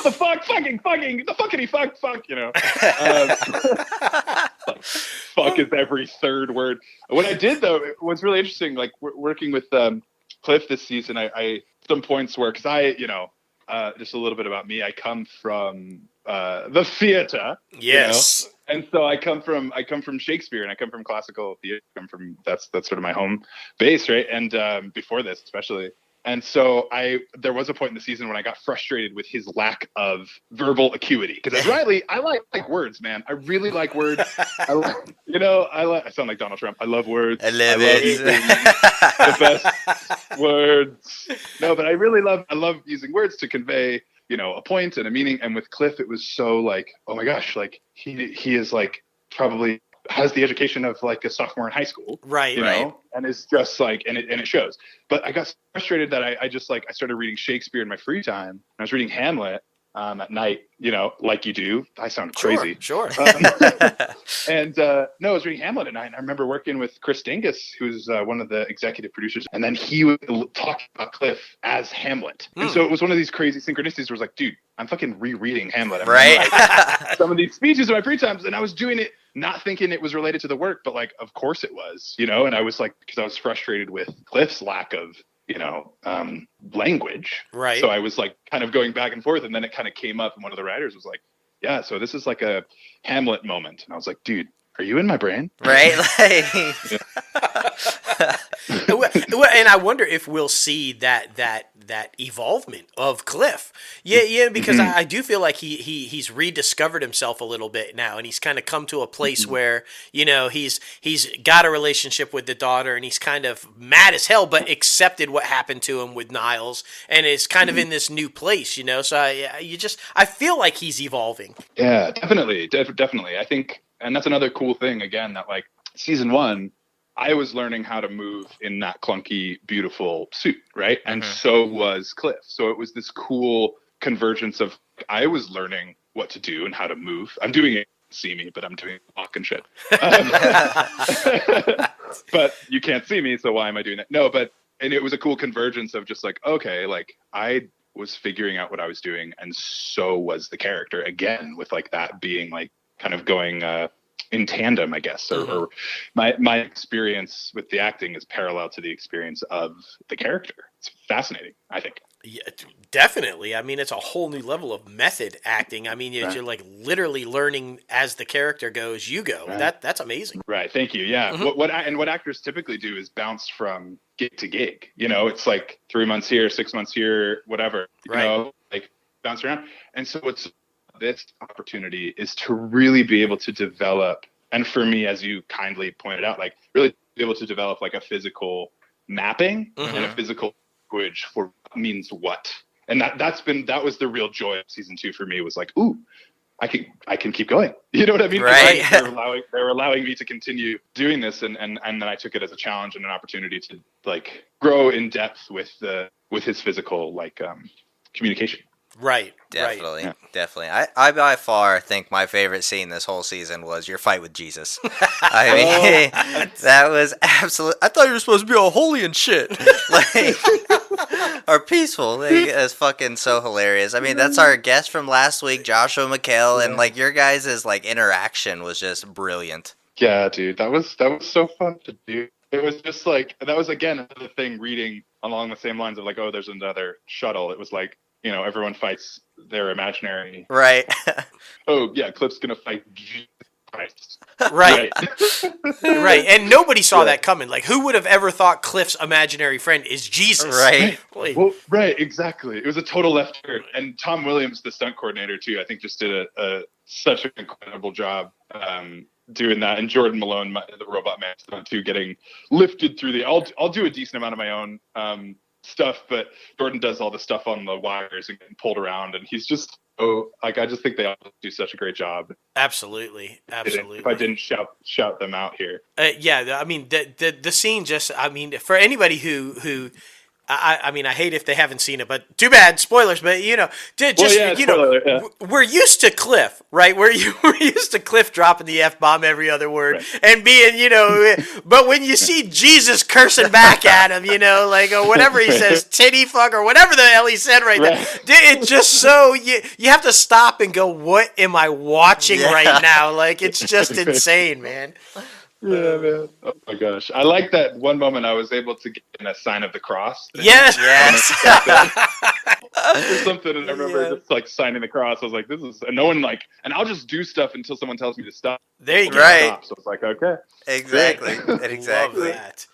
the fuck? Fucking, the fuckity fuck, you know. Fuck is every third word. What I did, though, was really interesting, like working with Cliff this season, I some points where, because I, you know, just a little bit about me, I come from the theater. Yes. You know? And so I come from Shakespeare, and I come from classical theater. That's sort of my home base, right? And before this, especially. And so there was a point in the season when I got frustrated with his lack of verbal acuity. Because as Riley, I like words, man. I really like words. I sound like Donald Trump. I love words. I love it. The best words. No, but I love using words to convey, you know, a point and a meaning. And with Cliff, it was so like, oh my gosh, like he is like probably has the education of like a sophomore in high school, right? You know, and it's just like, and it shows. But I got frustrated that I just like I started reading Shakespeare in my free time. I was reading Hamlet at night, you know, like you do. I sound crazy. Sure. I was reading Hamlet at night. And I remember working with Chris Dingus, who's one of the executive producers, and then he would talk about Cliff as Hamlet. And so it was one of these crazy synchronicities where I was like, dude, I'm fucking rereading Hamlet. Right. Some of these speeches in my free times, and I was doing it not thinking it was related to the work, but like, of course it was, you know. And I was like, because I was frustrated with Cliff's lack of, you know, language. Right. So I was like kind of going back and forth, and then it kind of came up, and one of the writers was like, yeah, so this is like a Hamlet moment. And I was like, dude, are you in my brain? Right. And I wonder if we'll see that evolvement of Cliff. Yeah, because I do feel like he's rediscovered himself a little bit now, and he's kind of come to a place where, you know, he's got a relationship with the daughter, and he's kind of mad as hell, but accepted what happened to him with Niles, and is kind of in this new place, you know. So I feel like he's evolving. Yeah, definitely. I think, and that's another cool thing again, that like season one, I was learning how to move in that clunky, beautiful suit, right? And so was Cliff. So it was this cool convergence of I was learning what to do and how to move. I'm doing it, see me, but I'm doing walk and shit. But you can't see me, so why am I doing that? No, but and it was a cool convergence of just like, okay, like I was figuring out what I was doing, and so was the character again, with like that being like kind of going in tandem, I guess, or my experience with the acting is parallel to the experience of the character. It's fascinating, I think. Yeah, definitely. I mean, it's a whole new level of method acting. I mean, you're like literally learning as the character goes, you go. Right. That's amazing. Right. Thank you. Yeah. What actors typically do is bounce from gig to gig. You know, it's like 3 months here, 6 months here, whatever. You know, like bounce around. And so what's this opportunity is to really be able to develop, and for me, as you kindly pointed out, like really be able to develop like a physical mapping and a physical language for what means what. And that was the real joy of season 2 for me, was like, ooh, I can keep going. You know what I mean? Right. They're allowing me to continue doing this, and then I took it as a challenge and an opportunity to like grow in depth with his physical like communication. Right. Definitely. Right. Yeah. Definitely. I by far think my favorite scene this whole season was your fight with Jesus. I mean, that was absolute. I thought you were supposed to be all holy and shit. Like, or peaceful. Like, it's fucking so hilarious. I mean, that's our guest from last week, Joshua McHale, and like your guys' like interaction was just brilliant. Yeah, dude, that was so fun to do. It was just like, that was again another thing, reading along the same lines of like, oh, there's another shuttle. It was like, you know, everyone fights their imaginary. Right. Oh yeah, Cliff's gonna fight Jesus Christ. Right. Right. And nobody saw that coming. Like, who would have ever thought Cliff's imaginary friend is Jesus? Right. Well, right, exactly. It was a total left turn. And Tom Williams, the stunt coordinator too, I think just did such an incredible job doing that. And Jordan Malone, the Robot Man stunt too, getting lifted through the. I'll do a decent amount of my own stuff, but Jordan does all the stuff on the wires and getting pulled around, and he's just I just think they all do such a great job. Absolutely. If I didn't shout them out here. Yeah, I mean the scene just, I mean, for anybody who I mean, I hate if they haven't seen it, but too bad, spoilers. But we're used to Cliff, right? We're used to Cliff dropping the F-bomb every other word and being, but when you see Jesus cursing back at him, like whatever he says, titty fuck or whatever the hell he said there, it's just so you have to stop and go, what am I watching right now? Like, it's just insane, man. Yeah, man. Oh my gosh. I like that one moment I was able to get in a sign of the cross. Yes. Or something, and I remember just like signing the cross. I was like, this is, and no one like, and I'll just do stuff until someone tells me to stop. There you go. Right. So it's like, okay. Exactly. Exactly. Love that.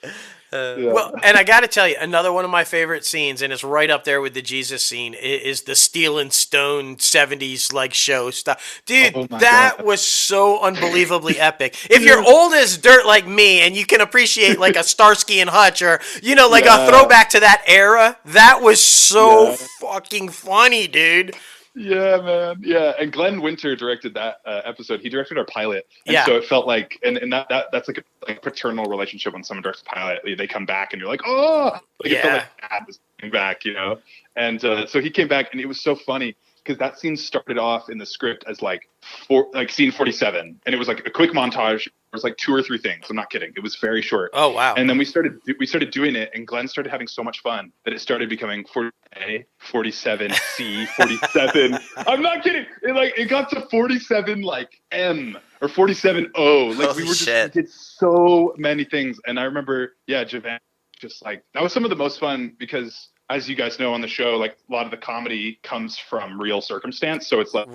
Well, and I got to tell you, another one of my favorite scenes, and it's right up there with the Jesus scene, is the Steel and Stone 70s like show stuff. Dude, that was so unbelievably epic. If you're old as dirt like me and you can appreciate like a Starsky and Hutch or, like a throwback to that era, that was so fucking funny, dude. Yeah, man. Yeah, and Glenn Winter directed that episode. He directed our pilot, and so it felt like, and that's like a paternal relationship when someone directs a pilot. They come back, and you're like, oh, like it felt like Dad was coming back, And so he came back, and it was so funny because that scene started off in the script as like scene 47, and it was like a quick montage. It was like 2 or 3 things. I'm not kidding. It was very short. Oh wow! And then we started doing it, and Glenn started having so much fun that it started becoming 40A, 47C, 47. I'm not kidding. It got to 47 like M or 47O. Like we did so many things. And I remember, Javan, just like that was some of the most fun because, as you guys know on the show, like a lot of the comedy comes from real circumstance. So it's like,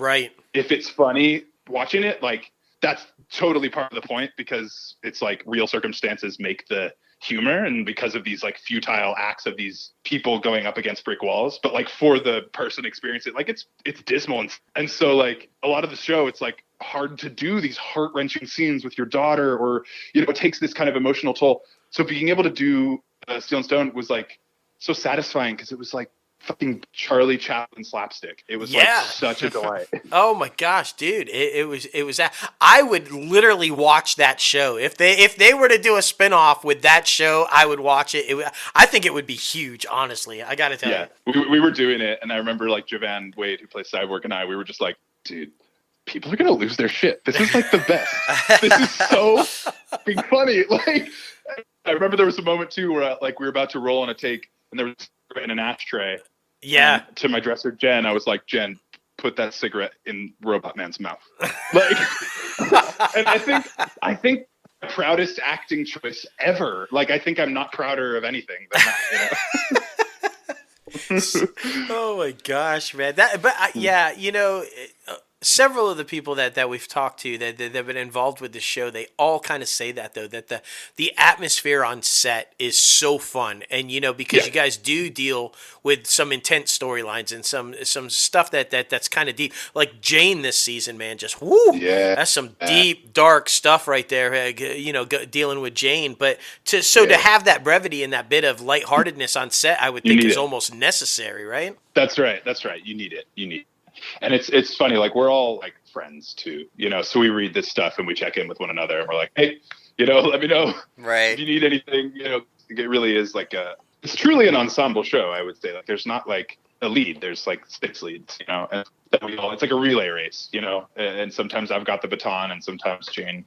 if it's funny watching it, like that's totally part of the point because it's like real circumstances make the humor, and because of these like futile acts of these people going up against brick walls, but like for the person experiencing it, like it's dismal. And so like a lot of the show, it's like hard to do these heart-wrenching scenes with your daughter, or, it takes this kind of emotional toll. So being able to do Steel and Stone was like so satisfying because it was like fucking Charlie Chaplin slapstick. It was like such a delight. Oh my gosh, dude! It was that I would literally watch that show if they were to do a spinoff with that show. I would watch it. I think it would be huge. Honestly, I got to tell you. We were doing it, and I remember like Javan Wade, who plays Cyborg, and we were just like, dude, people are gonna lose their shit. This is like the best. This is so fucking funny. Like, I remember there was a moment too where like we were about to roll on a take, and there was in an ashtray. Yeah. And to my dresser, Jen, I was like, Jen, put that cigarette in Robot Man's mouth. Like, and I think the proudest acting choice ever. Like, I think I'm not prouder of anything than that. Oh my gosh, man! Yeah, several of the people that we've talked to that have been involved with the show, they all kind of say that though, that the atmosphere on set is so fun, and because you guys do deal with some intense storylines and some stuff that's kind of deep, like Jane this season, man, just whoo, that's some deep dark stuff right there, dealing with Jane. But to have that brevity and that bit of lightheartedness on set, I would think is almost necessary, right? That's right. You need it. And it's funny, like we're all like friends too, so we read this stuff and we check in with one another and we're like, hey, let me know if you need anything. It really is like it's truly an ensemble show, I would say. Like there's not like a lead, there's like 6 leads, and it's like a relay race, and sometimes I've got the baton and sometimes Jane,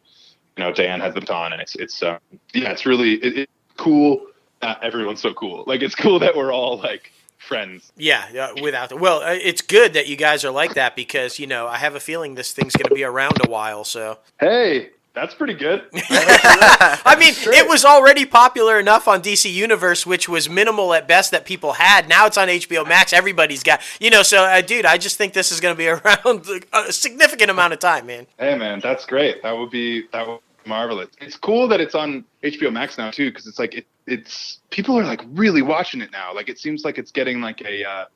Diane has the baton, and it's really it's cool that everyone's so cool. Like it's cool that we're all like friends. Yeah, it's good that you guys are like that because I have a feeling this thing's going to be around a while. So hey, that's pretty good. I mean, it was already popular enough on DC Universe, which was minimal at best that people had. Now it's on HBO Max. Everybody's got, so dude, I just think this is going to be around a significant amount of time, man. Hey, man, that's great. That would be marvelous. It's cool that it's on HBO Max now too, because it's like it's people are like really watching it now. Like it seems like it's getting like a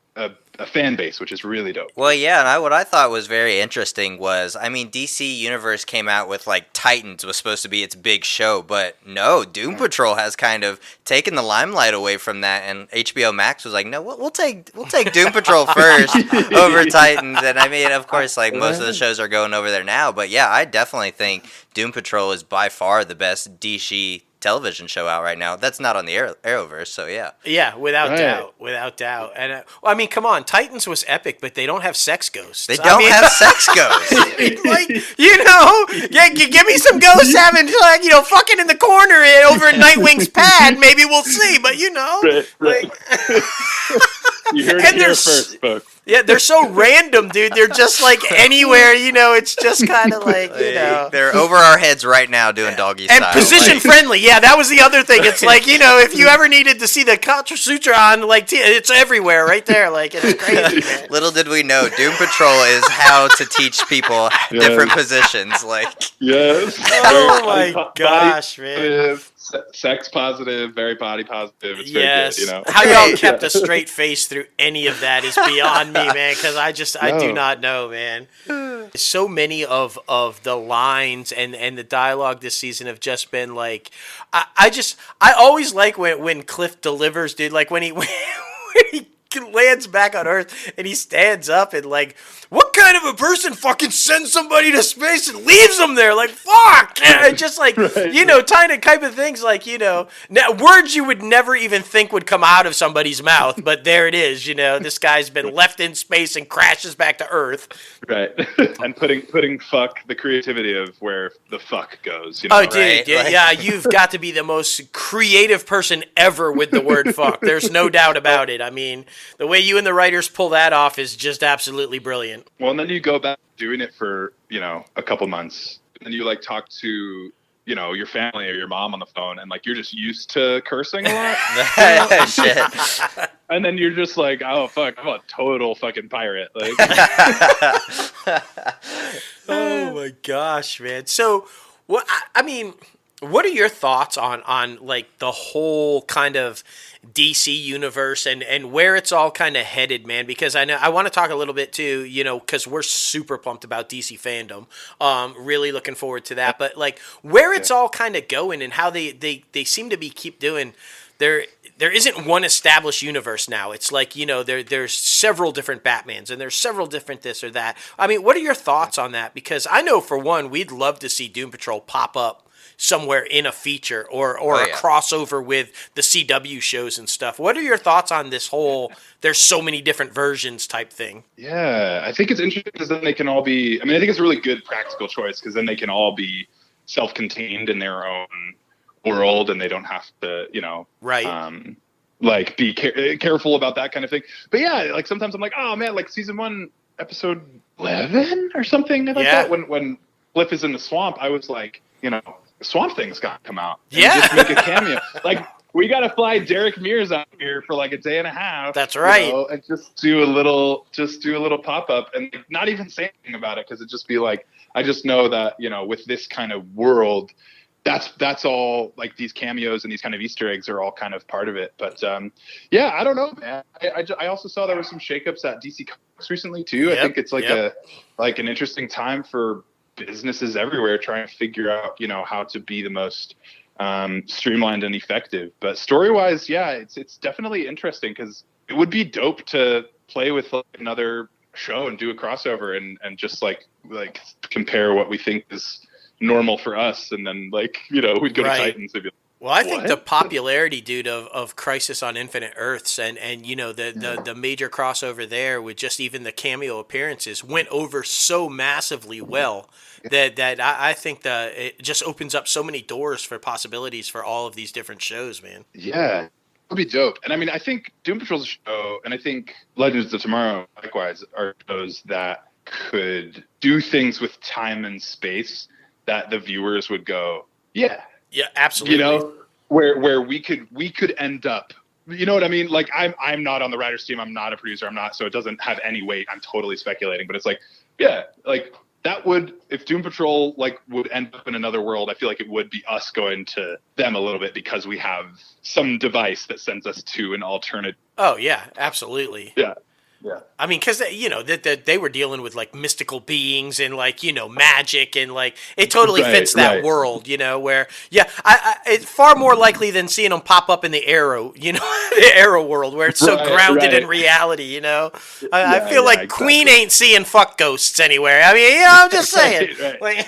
fan base, which is really dope. Well, yeah, and what I thought was very interesting was, I mean, DC Universe came out with like Titans was supposed to be its big show, but no, Doom Patrol has kind of taken the limelight away from that, and HBO Max was like, no, we'll take Doom Patrol first over Titans, and I mean, of course, like most of the shows are going over there now, but yeah, I definitely think Doom Patrol is by far the best DC television show out right now. That's not on the Arrowverse, so yeah. Yeah, without doubt. And I mean, come on, Titans was epic, but they don't have sex ghosts. They don't have sex ghosts. Like, give me some ghosts having like fucking in the corner over Nightwing's pad. Maybe we'll see, but right. You heard it here first, folks. Yeah, they're so random, dude. They're just like anywhere, it's just kind of like, They're over our heads right now doing doggy style. And position friendly. Yeah, that was the other thing. It's like, if you ever needed to see the Katra Sutra on, like, it's everywhere right there. Like, it's crazy, man. Little did we know, Doom Patrol is how to teach people different positions. Like, yes. Oh, my gosh, man. Sex positive, very body positive. It's very good, How y'all kept a straight face through any of that is beyond me, man, because I do not know, man. So many of the lines and the dialogue this season have just been like, I always like when Cliff delivers, dude, like when he lands back on Earth and he stands up and like, what kind of a person fucking sends somebody to space and leaves them there? Like, fuck! And just like, tiny type of things like, words you would never even think would come out of somebody's mouth, but there it is, this guy's been left in space and crashes back to Earth. Right. And putting fuck, the creativity of where the fuck goes, Oh, dude, right? Yeah, you've got to be the most creative person ever with the word fuck. There's no doubt about it. I mean, the way you and the writers pull that off is just absolutely brilliant. Well, and then you go back doing it for, a couple months, and then you like talk to, your family or your mom on the phone, and like you're just used to cursing a lot. Shit. And then you're just like, oh fuck, I'm a total fucking pirate. Like, oh my gosh, man. So, what are your thoughts on like the whole kind of DC universe and where it's all kind of headed, man? Because I want to talk a little bit too, because we're super pumped about DC fandom. Really looking forward to that. But like where it's all kind of going and how they seem to keep doing there isn't one established universe now. It's like, there's several different Batmans and there's several different this or that. I mean, what are your thoughts on that? Because I know for one, we'd love to see Doom Patrol pop up somewhere in a feature or a crossover with the CW shows and stuff. What are your thoughts on this whole there's so many different versions type thing? Yeah, I think it's interesting because then they can all be, I mean, I think it's a really good practical choice because then they can all be self-contained in their own world and they don't have to, like be careful about that kind of thing. But yeah, like sometimes I'm like, oh man, like season 1, episode 11 or something like that. When Cliff is in the swamp, I was like, Swamp Thing's got to come out and just make a cameo. Like, we got to fly Derek Mears out here for like a day and a half. That's right. And just do a little pop up and not even say anything about it because it'd just be like, I just know that with this kind of world, that's all like these cameos and these kind of Easter eggs are all kind of part of it. But yeah, I don't know, man. I also saw there were some shakeups at DC Comics recently too. I think it's like an interesting time for businesses everywhere trying to figure out how to be the most streamlined and effective. But story wise, yeah, it's definitely interesting because it would be dope to play with like another show and do a crossover and just like compare what we think is normal for us, and then we'd go to Titans and be like, well, I think the popularity, dude, of Crisis on Infinite Earths and the major crossover there with just even the cameo appearances went over so massively well that I think that it just opens up so many doors for possibilities for all of these different shows, man. Yeah, it would be dope. And I mean, I think Doom Patrol's a show, and I think Legends of Tomorrow, likewise, are shows that could do things with time and space that the viewers would go, yeah, absolutely. Where we could end up. You know what I mean? Like I'm not on the writers team. I'm not a producer. I'm not, so it doesn't have any weight. I'm totally speculating, but it's like, yeah, like that would, if Doom Patrol would end up in another world, I feel like it would be us going to them a little bit because we have some device that sends us to an alternate. Oh yeah, absolutely. Yeah. Yeah. I mean, because that they were dealing with like mystical beings and magic and it totally fits that world, where it's far more likely than seeing them pop up in the Arrow, the Arrow world where it's so grounded in reality, I feel like exactly. Queen ain't seeing fuck ghosts anywhere. I mean, I'm just saying. Right.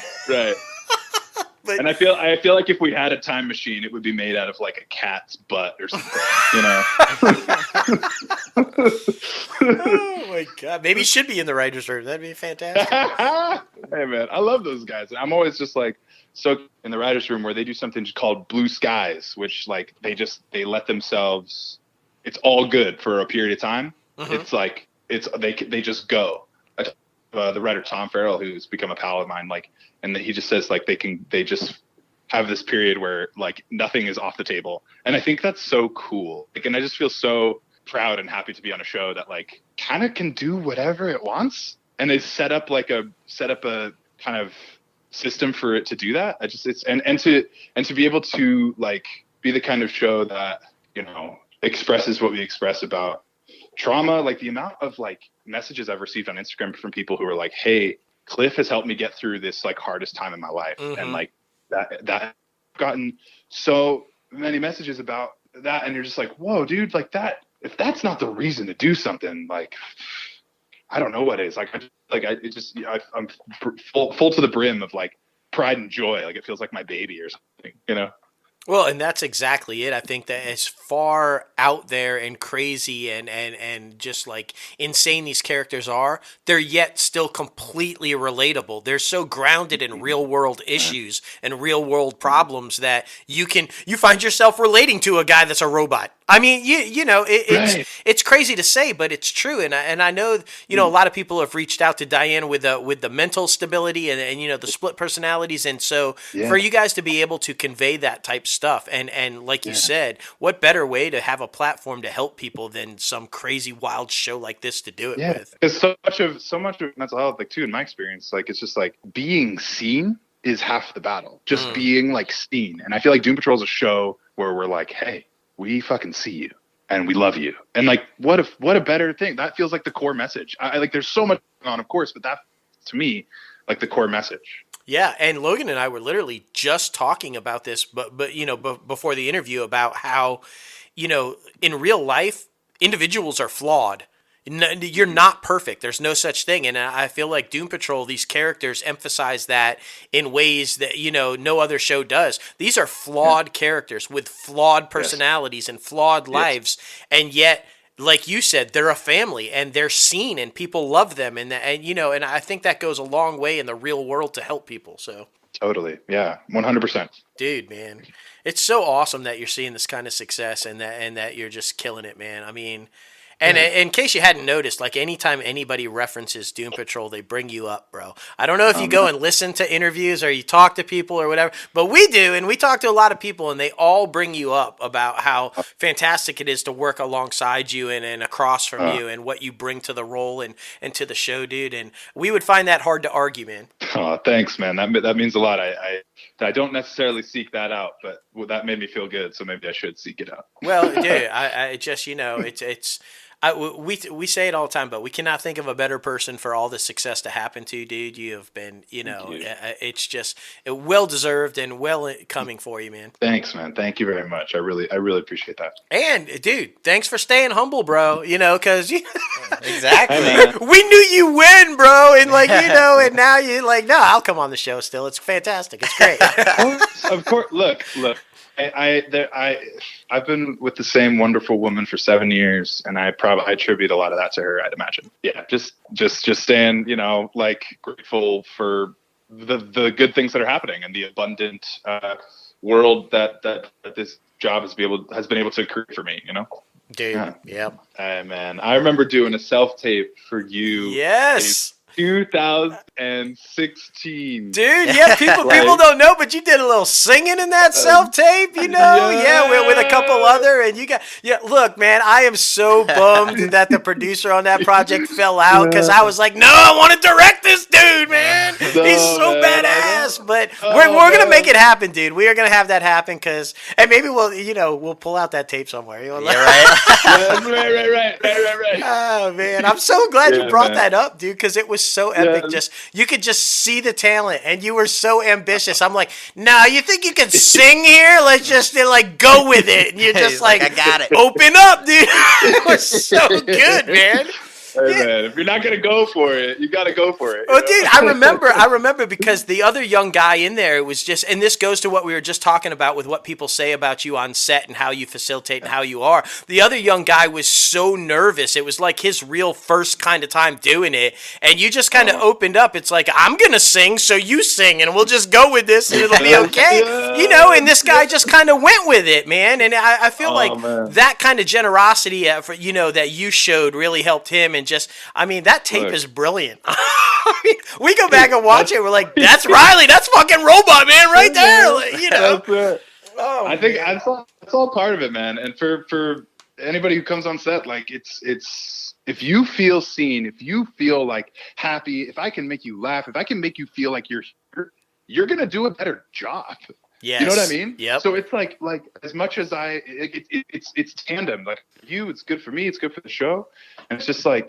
And I feel like if we had a time machine, it would be made out of like a cat's butt or something, Oh my god! Maybe it should be in the writers' room. That'd be fantastic. Hey man, I love those guys. I'm always just like so in the writers' room where they do something called Blue Skies, which like they let themselves. It's all good for a period of time. Mm-hmm. It's like they just go. The writer Tom Farrell, who's become a pal of mine, and he just says they just have this period where nothing is off the table, and I think that's so cool. And I just feel so proud and happy to be on a show that kind of can do whatever it wants, and is set up a kind of system for it to do that. And to be able to be the kind of show that expresses what we express about trauma. Like the amount of messages I've received on Instagram from people who are like, hey, Cliff has helped me get through this hardest time in my life. Mm-hmm. And that I've gotten so many messages about that. And you're just like, whoa, dude, that, if that's not the reason to do something, I don't know what is. I'm full to the brim of pride and joy. It feels like my baby or something, Well, and that's exactly it. I think that as far out there and crazy and just insane these characters are, they're yet still completely relatable. They're so grounded in real world issues and real world problems that you find yourself relating to a guy that's a robot. I mean, it's crazy to say, but it's true. And I know, a lot of people have reached out to Diane with the mental stability and the split personalities. And so for you guys to be able to convey that type stuff and like you said, what better way to have a platform to help people than some crazy wild show like this to do it with? Because so much of mental health, too, in my experience, it's just being seen is half the battle. Just being seen. And I feel like Doom Patrol is a show where we're like, hey, we fucking see you and we love you. And what a better thing. That feels like the core message. I there's so much on, of course, but that to me, the core message. Yeah, and Logan and I were literally just talking about this, but before the interview about how, in real life, individuals are flawed. You're not perfect. There's no such thing, and I feel like Doom Patrol, these characters emphasize that in ways that no other show does. These are flawed characters with flawed personalities and flawed lives, and yet, like you said, they're a family and they're seen and people love them, and I think that goes a long way in the real world to help people. So Totally, yeah, 100%. dude, man, it's so awesome that you're seeing this kind of success and that you're just killing it, man. I mean, and in case you hadn't noticed, like anytime anybody references Doom Patrol, they bring you up, bro. I don't know if you go and listen to interviews or you talk to people or whatever, but we do, and we talk to a lot of people, and they all bring you up about how fantastic it is to work alongside you and across from you and what you bring to the role and to the show, dude. And we would find that hard to argue, man. Oh, thanks, man. That means a lot. I don't necessarily seek that out, but that made me feel good, so maybe I should seek it out. Well, dude, I just it's. We say it all the time, but we cannot think of a better person for all this success to happen to, dude. You have been, it's just well deserved and well coming for you, man. Thanks, man. Thank you very much. I really appreciate that. And dude, thanks for staying humble, bro. Because Exactly. we knew you win, bro, and and now you no, I'll come on the show still. It's fantastic. It's great. Of course. Look. I've been with the same wonderful woman for 7 years, and I attribute a lot of that to her, I'd imagine. Yeah, just staying, grateful for the good things that are happening and the abundant world that this job has been able to create for me. Dude, yeah. Man, I remember doing a self-tape for you. Yes. 2016. Dude, yeah, people don't know, but you did a little singing in that self-tape, with a couple other, and look, man, I am so bummed that the producer on that project fell out, because I was like, no, I want to direct this dude, man. He's so badass, but we're going to make it happen, dude. We are going to have that happen, and maybe we'll pull out that tape somewhere. Yeah, right? Right. Oh, man, I'm so glad you brought that up, dude, because it was so epic. You could just see the talent, and you were so ambitious. I'm like, nah, you think you can sing here? Let's just go with it. And you're just like, I got it. Open up, dude. It was so good, man. Hey, man, if you're not gonna go for it, you gotta go for it. Oh, dude, I remember because the other young guy in there was just, and this goes to what we were just talking about with what people say about you on set and how you facilitate and how you are. The other young guy was so nervous. It was like his real first kind of time doing it, and you just kind of opened up. It's like, I'm gonna sing, so you sing, and we'll just go with this, and it'll be okay. And this guy just kind of went with it, man. And I feel that kind of generosity, that you showed really helped him. And that tape is brilliant. We go back and watch it. We're like, that's Riley. That's fucking Robot Man right there. That's it. Oh, I think that's all part of it, man. And for anybody who comes on set, it's if you feel seen, if you feel happy, if I can make you laugh, if I can make you feel like you're here, you're gonna do a better job. Yes. You know what I mean? Yep. So it's like as much as it's tandem. Like you, it's good for me. It's good for the show. And it's just I've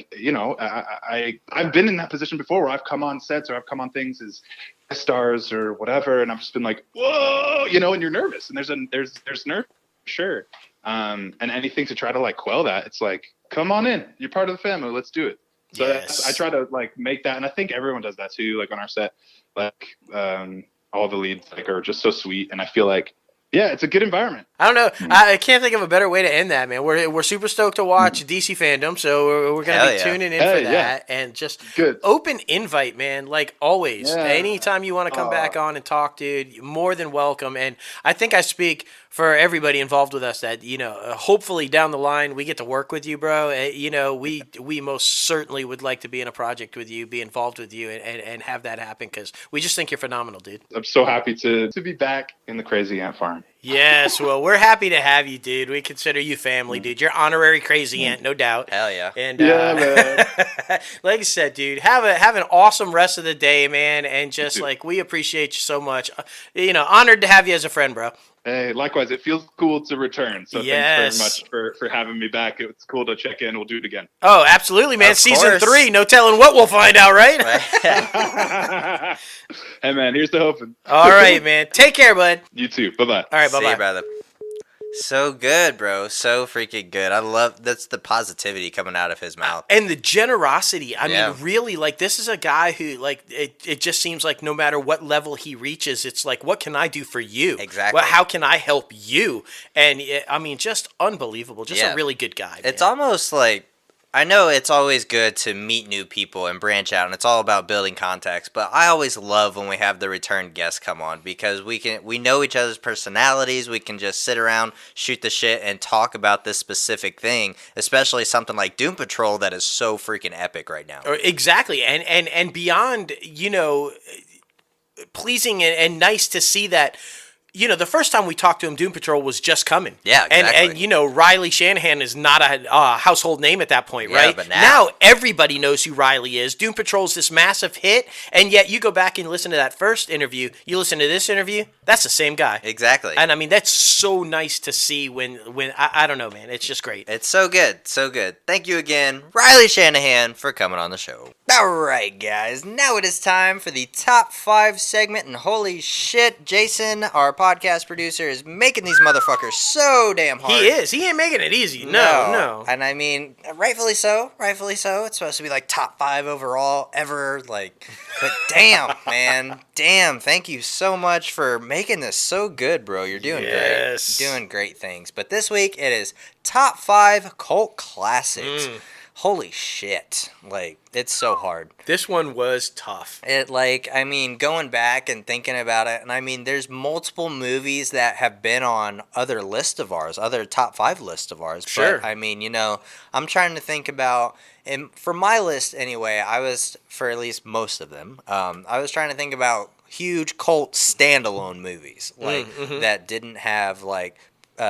been in that position before where I've come on sets or I've come on things as guest stars or whatever, and I've just been like, whoa, and you're nervous, and there's nerve, sure. And anything to try to quell that. It's like, come on in. You're part of the family. Let's do it. So I try to make that, and I think everyone does that too. On our set, all the leads are just so sweet, and I feel it's a good environment. I don't know. I can't think of a better way to end that, man. We're super stoked to watch DC Fandom, so we're going to be tuning in for that. And just open invite, man, like always. Yeah. Anytime you want to come back on and talk, dude, you're more than welcome. And I think I speak for everybody involved with us that, hopefully down the line we get to work with you, bro. We most certainly would like to be in a project with you, be involved with you, and have that happen, because we just think you're phenomenal, dude. I'm so happy to be back in the Crazy Ant Farm. Yes, well, we're happy to have you, dude. We consider you family, dude. You're honorary Crazy Ant, no doubt. Hell yeah. And man. like I said, dude, have an awesome rest of the day, man. And just we appreciate you so much. Honored to have you as a friend, bro. Hey, likewise. It feels cool to return. So thanks very much for having me back. It's cool to check in. We'll do it again. Oh, absolutely, man. Season 3. No telling what we'll find out, right? Hey, man, here's to hoping. All right, man. Take care, bud. You too. Bye-bye. All right, See bye-bye. you, brother. So good, bro. So freaking good. I love that's the positivity coming out of his mouth. And the generosity. I Yeah. mean, really, like, this is a guy who, like, it just seems like no matter what level he reaches, it's like, what can I do for you? Exactly. How can I help you? And, I mean, just unbelievable. Just a really good guy. It's man. almost like, I know it's always good to meet new people and branch out, and it's all about building contacts, but I always love when we have the return guests come on because we know each other's personalities, we can just sit around, shoot the shit, and talk about this specific thing, especially something like Doom Patrol that is so freaking epic right now. Exactly. And beyond, pleasing and nice to see that. The first time we talked to him, Doom Patrol was just coming. Yeah, exactly. And Riley Shanahan is not a household name at that point, Yeah, right? but now everybody knows who Riley is. Doom Patrol's this massive hit, and yet you go back and listen to that first interview, you listen to this interview, that's the same guy. Exactly. And I mean, that's so nice to see when I don't know, man. It's just great. It's so good, so good. Thank you again, Riley Shanahan, for coming on the show. Alright, guys, now it is time for the top 5 segment, and holy shit, Jason, our podcast producer, is making these motherfuckers so damn hard. He is. He ain't making it easy. No. And I mean, rightfully so. It's supposed to be like top 5 overall ever, like, but damn, man. Damn, thank you so much for making this so good, bro. You're doing great. You're doing great things. But this week, it is top 5 cult classics. Holy shit. Like, it's so hard. This one was tough. Going back and thinking about it, and I mean, there's multiple movies that have been on other lists of ours, other top 5 lists of ours. Sure. But, I mean, I'm trying to think about, and for my list anyway, for at least most of them, I was trying to think about huge cult standalone movies, that didn't have,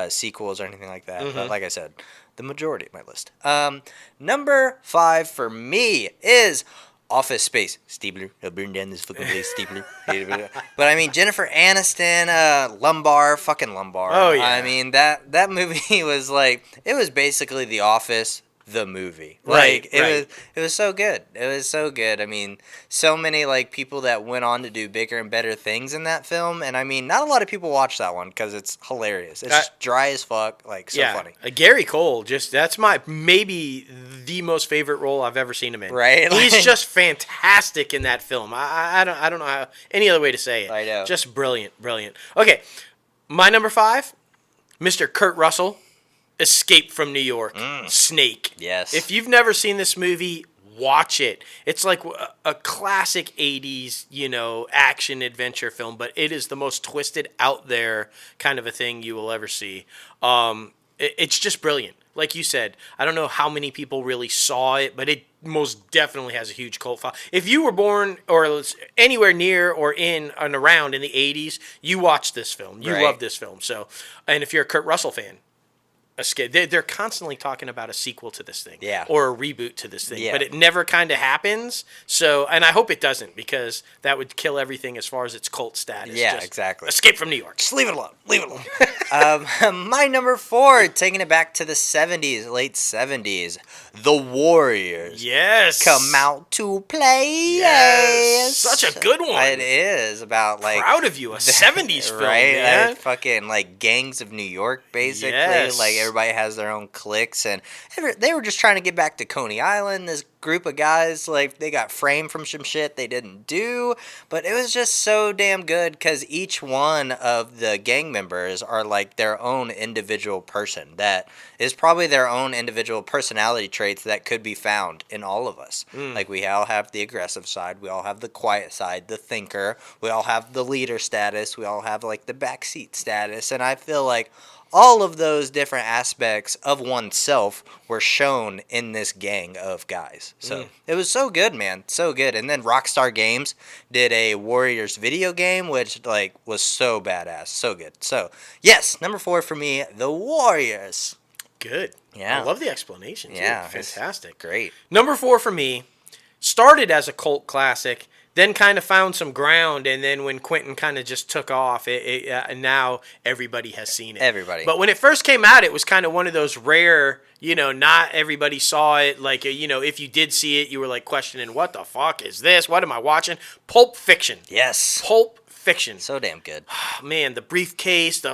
sequels or anything like that. But like I said, the majority of my list. Number 5 for me is Office Space. Stabler. I'll burn down this fucking place, Stabler. But I mean, Jennifer Aniston, Lumbar. Oh, yeah. I mean, that movie was it was basically The Office, the movie. Right. It was so good. It was so good. I mean, so many people that went on to do bigger and better things in that film, and I mean, not a lot of people watch that one because it's hilarious. It's just dry as fuck, so funny. Gary Cole, that's maybe the most favorite role I've ever seen him in. Right? He's just fantastic in that film. I don't know any other way to say it. I know. Just brilliant. Okay, my number 5, Mr. Kurt Russell. Escape from New York. Snake. Yes. If you've never seen this movie, watch it. It's like a classic 80s, action adventure film, but it is the most twisted out there kind of a thing you will ever see. It's just brilliant. Like you said, I don't know how many people really saw it, but it most definitely has a huge cult following. If you were born or anywhere near or in and around in the 80s, you watched this film. You love this film. So, and if you're a Kurt Russell fan, they're constantly talking about a sequel to this thing, or a reboot to this thing, but it never kind of happens. So, and I hope it doesn't, because that would kill everything as far as its cult status. Yeah, exactly. Escape from New York. Just leave it alone. My number 4, taking it back to the 70s, late 70s, The Warriors. Yes. Come out to play. Yes. Such a good one. It is about proud of you, a 70s film, right? man. Fucking gangs of New York, basically. Yes. Everybody has their own cliques, and they were just trying to get back to Coney Island. This group of guys, they got framed from some shit they didn't do, but it was just so damn good because each one of the gang members are their own individual person that is probably their own individual personality traits that could be found in all of us. We all have the aggressive side, we all have the quiet side, the thinker, we all have the leader status, we all have the backseat status, and I feel all of those different aspects of oneself were shown in this gang of guys. So it was so good, man. So good. And then Rockstar Games did a Warriors video game, which was so badass. So good. So, yes, number 4 for me, The Warriors. Good. Yeah. I love the explanation, too. Yeah. Fantastic. Great. Number 4 for me, started as a cult classic, then kind of found some ground, and then when Quentin kind of just took off, and now everybody has seen it. Everybody. But when it first came out, it was kind of one of those rare, not everybody saw it. Like, if you did see it, you were like questioning, what the fuck is this? What am I watching? Pulp Fiction. Yes. Pulp Fiction. So damn good. Man, the briefcase, the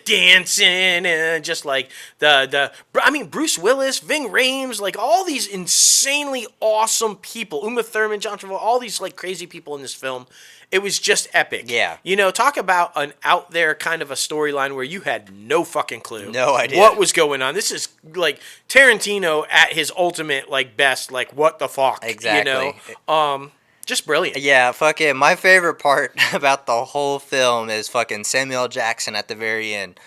dancing, and just like Bruce Willis, Ving Rhames, like all these insanely awesome people, Uma Thurman, John Travolta, all these like crazy people in this film. It was just epic. Yeah. Talk about an out there kind of a storyline where you had no fucking clue. No idea. What was going on. This is like Tarantino at his ultimate like best, like what the fuck. Exactly. Just brilliant. Yeah, fucking my favorite part about the whole film is fucking Samuel L. Jackson at the very end.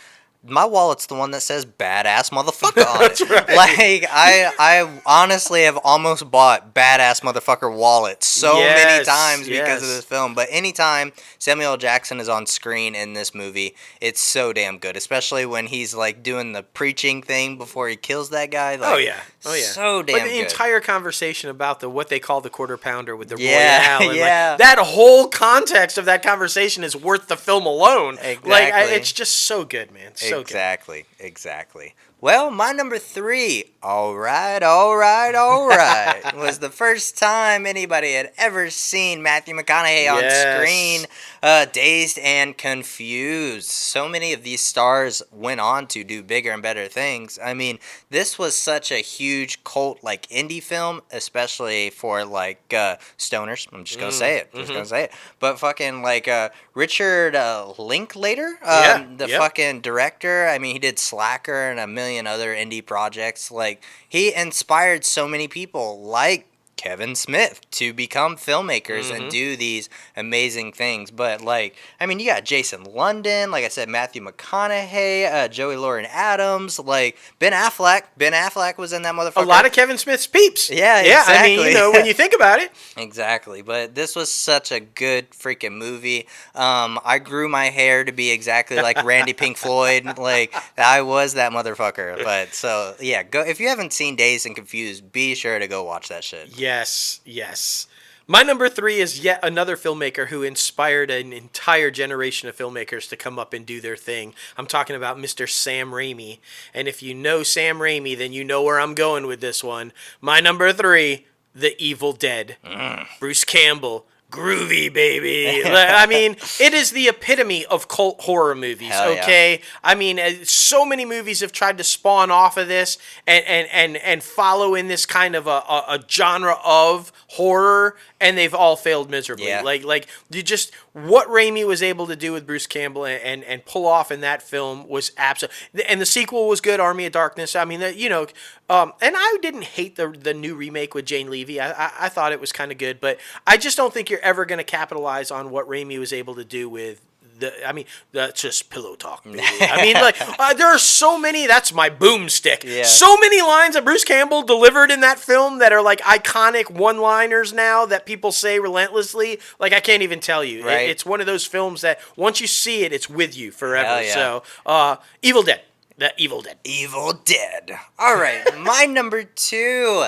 My wallet's the one that says badass motherfucker on it. Right. Like, I honestly have almost bought badass motherfucker wallets so many times because of this film. But anytime Samuel L. Jackson is on screen in this movie, it's so damn good. Especially when he's like doing the preaching thing before he kills that guy. Like, Oh yeah. So damn But the good. entire conversation about what they call the quarter pounder with the Yeah, Royale, and yeah. like, that whole context of that conversation is worth the film alone. Exactly. Like it's just so good, man. So Exactly. Well, my number 3, all right, was the first time anybody had ever seen Matthew McConaughey on screen, Dazed and Confused. So many of these stars went on to do bigger and better things. I mean, this was such a huge cult, like, indie film, especially for, like, stoners. I'm just going to say it. But fucking, like, Richard Linklater, the fucking director, I mean, he did Slacker and a million other indie projects. Like, he inspired so many people like Kevin Smith to become filmmakers and do these amazing things. But, like, I mean, you got Jason London, like I said, Matthew McConaughey, Joey Lauren Adams, like Ben Affleck. Ben Affleck was in that motherfucker. A lot of Kevin Smith's peeps. Yeah, exactly. I mean, when you think about it. Exactly. But this was such a good freaking movie. I grew my hair to be exactly like Randy Pink Floyd. Like, I was that motherfucker. But, so, yeah, go if you haven't seen Dazed and Confused, be sure to go watch that shit. Yes. My number 3 is yet another filmmaker who inspired an entire generation of filmmakers to come up and do their thing. I'm talking about Mr. Sam Raimi. And if you know Sam Raimi, then you know where I'm going with this one. My number 3, The Evil Dead. Bruce Campbell. Groovy, baby. I mean, it is the epitome of cult horror movies, okay? Yeah. I mean, so many movies have tried to spawn off of this and follow in this kind of a genre of horror, and they've all failed miserably. Yeah. Like you just what Raimi was able to do with Bruce Campbell and pull off in that film was absolute. And the sequel was good, Army of Darkness. I mean, and I didn't hate the new remake with Jane Levy. I thought it was kind of good, but I just don't think you're ever going to capitalize on what Raimi was able to do with. That's just pillow talk, baby. I mean, like, there are so many, that's my boomstick. Yeah. So many lines that Bruce Campbell delivered in that film that are, like, iconic one-liners now that people say relentlessly. Like, I can't even tell you. Right. It's one of those films that once you see it, it's with you forever. Yeah. So, Evil Dead. The Evil Dead. Evil Dead. All right, my number 2.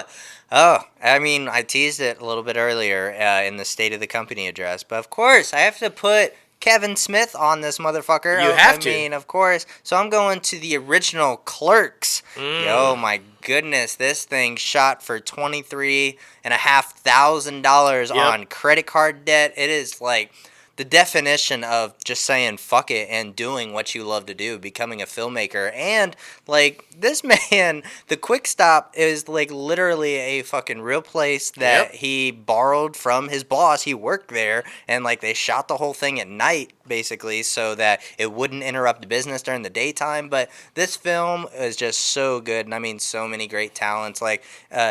Oh, I mean, I teased it a little bit earlier in the State of the Company address, but of course, I have to put Kevin Smith on this motherfucker. You have to. I mean, of course. So I'm going to the original Clerks. Oh my goodness, this thing shot for $23,500 on credit card debt. It is like the definition of just saying fuck it and doing what you love to do, becoming a filmmaker. And like this man, the Quick Stop is like literally a fucking real place that he borrowed from his boss. He worked there, and like they shot the whole thing at night basically so that it wouldn't interrupt business during the daytime. But this film is just so good, and I mean so many great talents like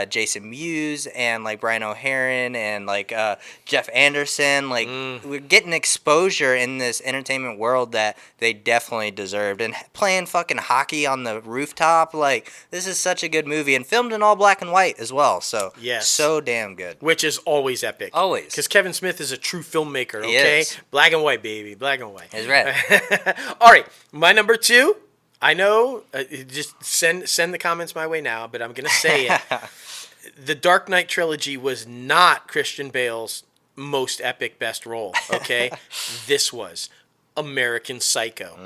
Jason Mewes and like Brian O'Haron and like Jeff Anderson. Like we're getting exposure in this entertainment world that they definitely deserved, and playing fucking hockey on the rooftop. Like, this is such a good movie, and filmed in all black and white as well. So so damn good, which is always epic. Always, because Kevin Smith is a true filmmaker. Okay, he is. Black and white, baby, black and white. That's right. All right, my number 2. I know, just send the comments my way now, but I'm gonna say it. The Dark Knight trilogy was not Christian Bale's most epic best role, okay? This was American Psycho.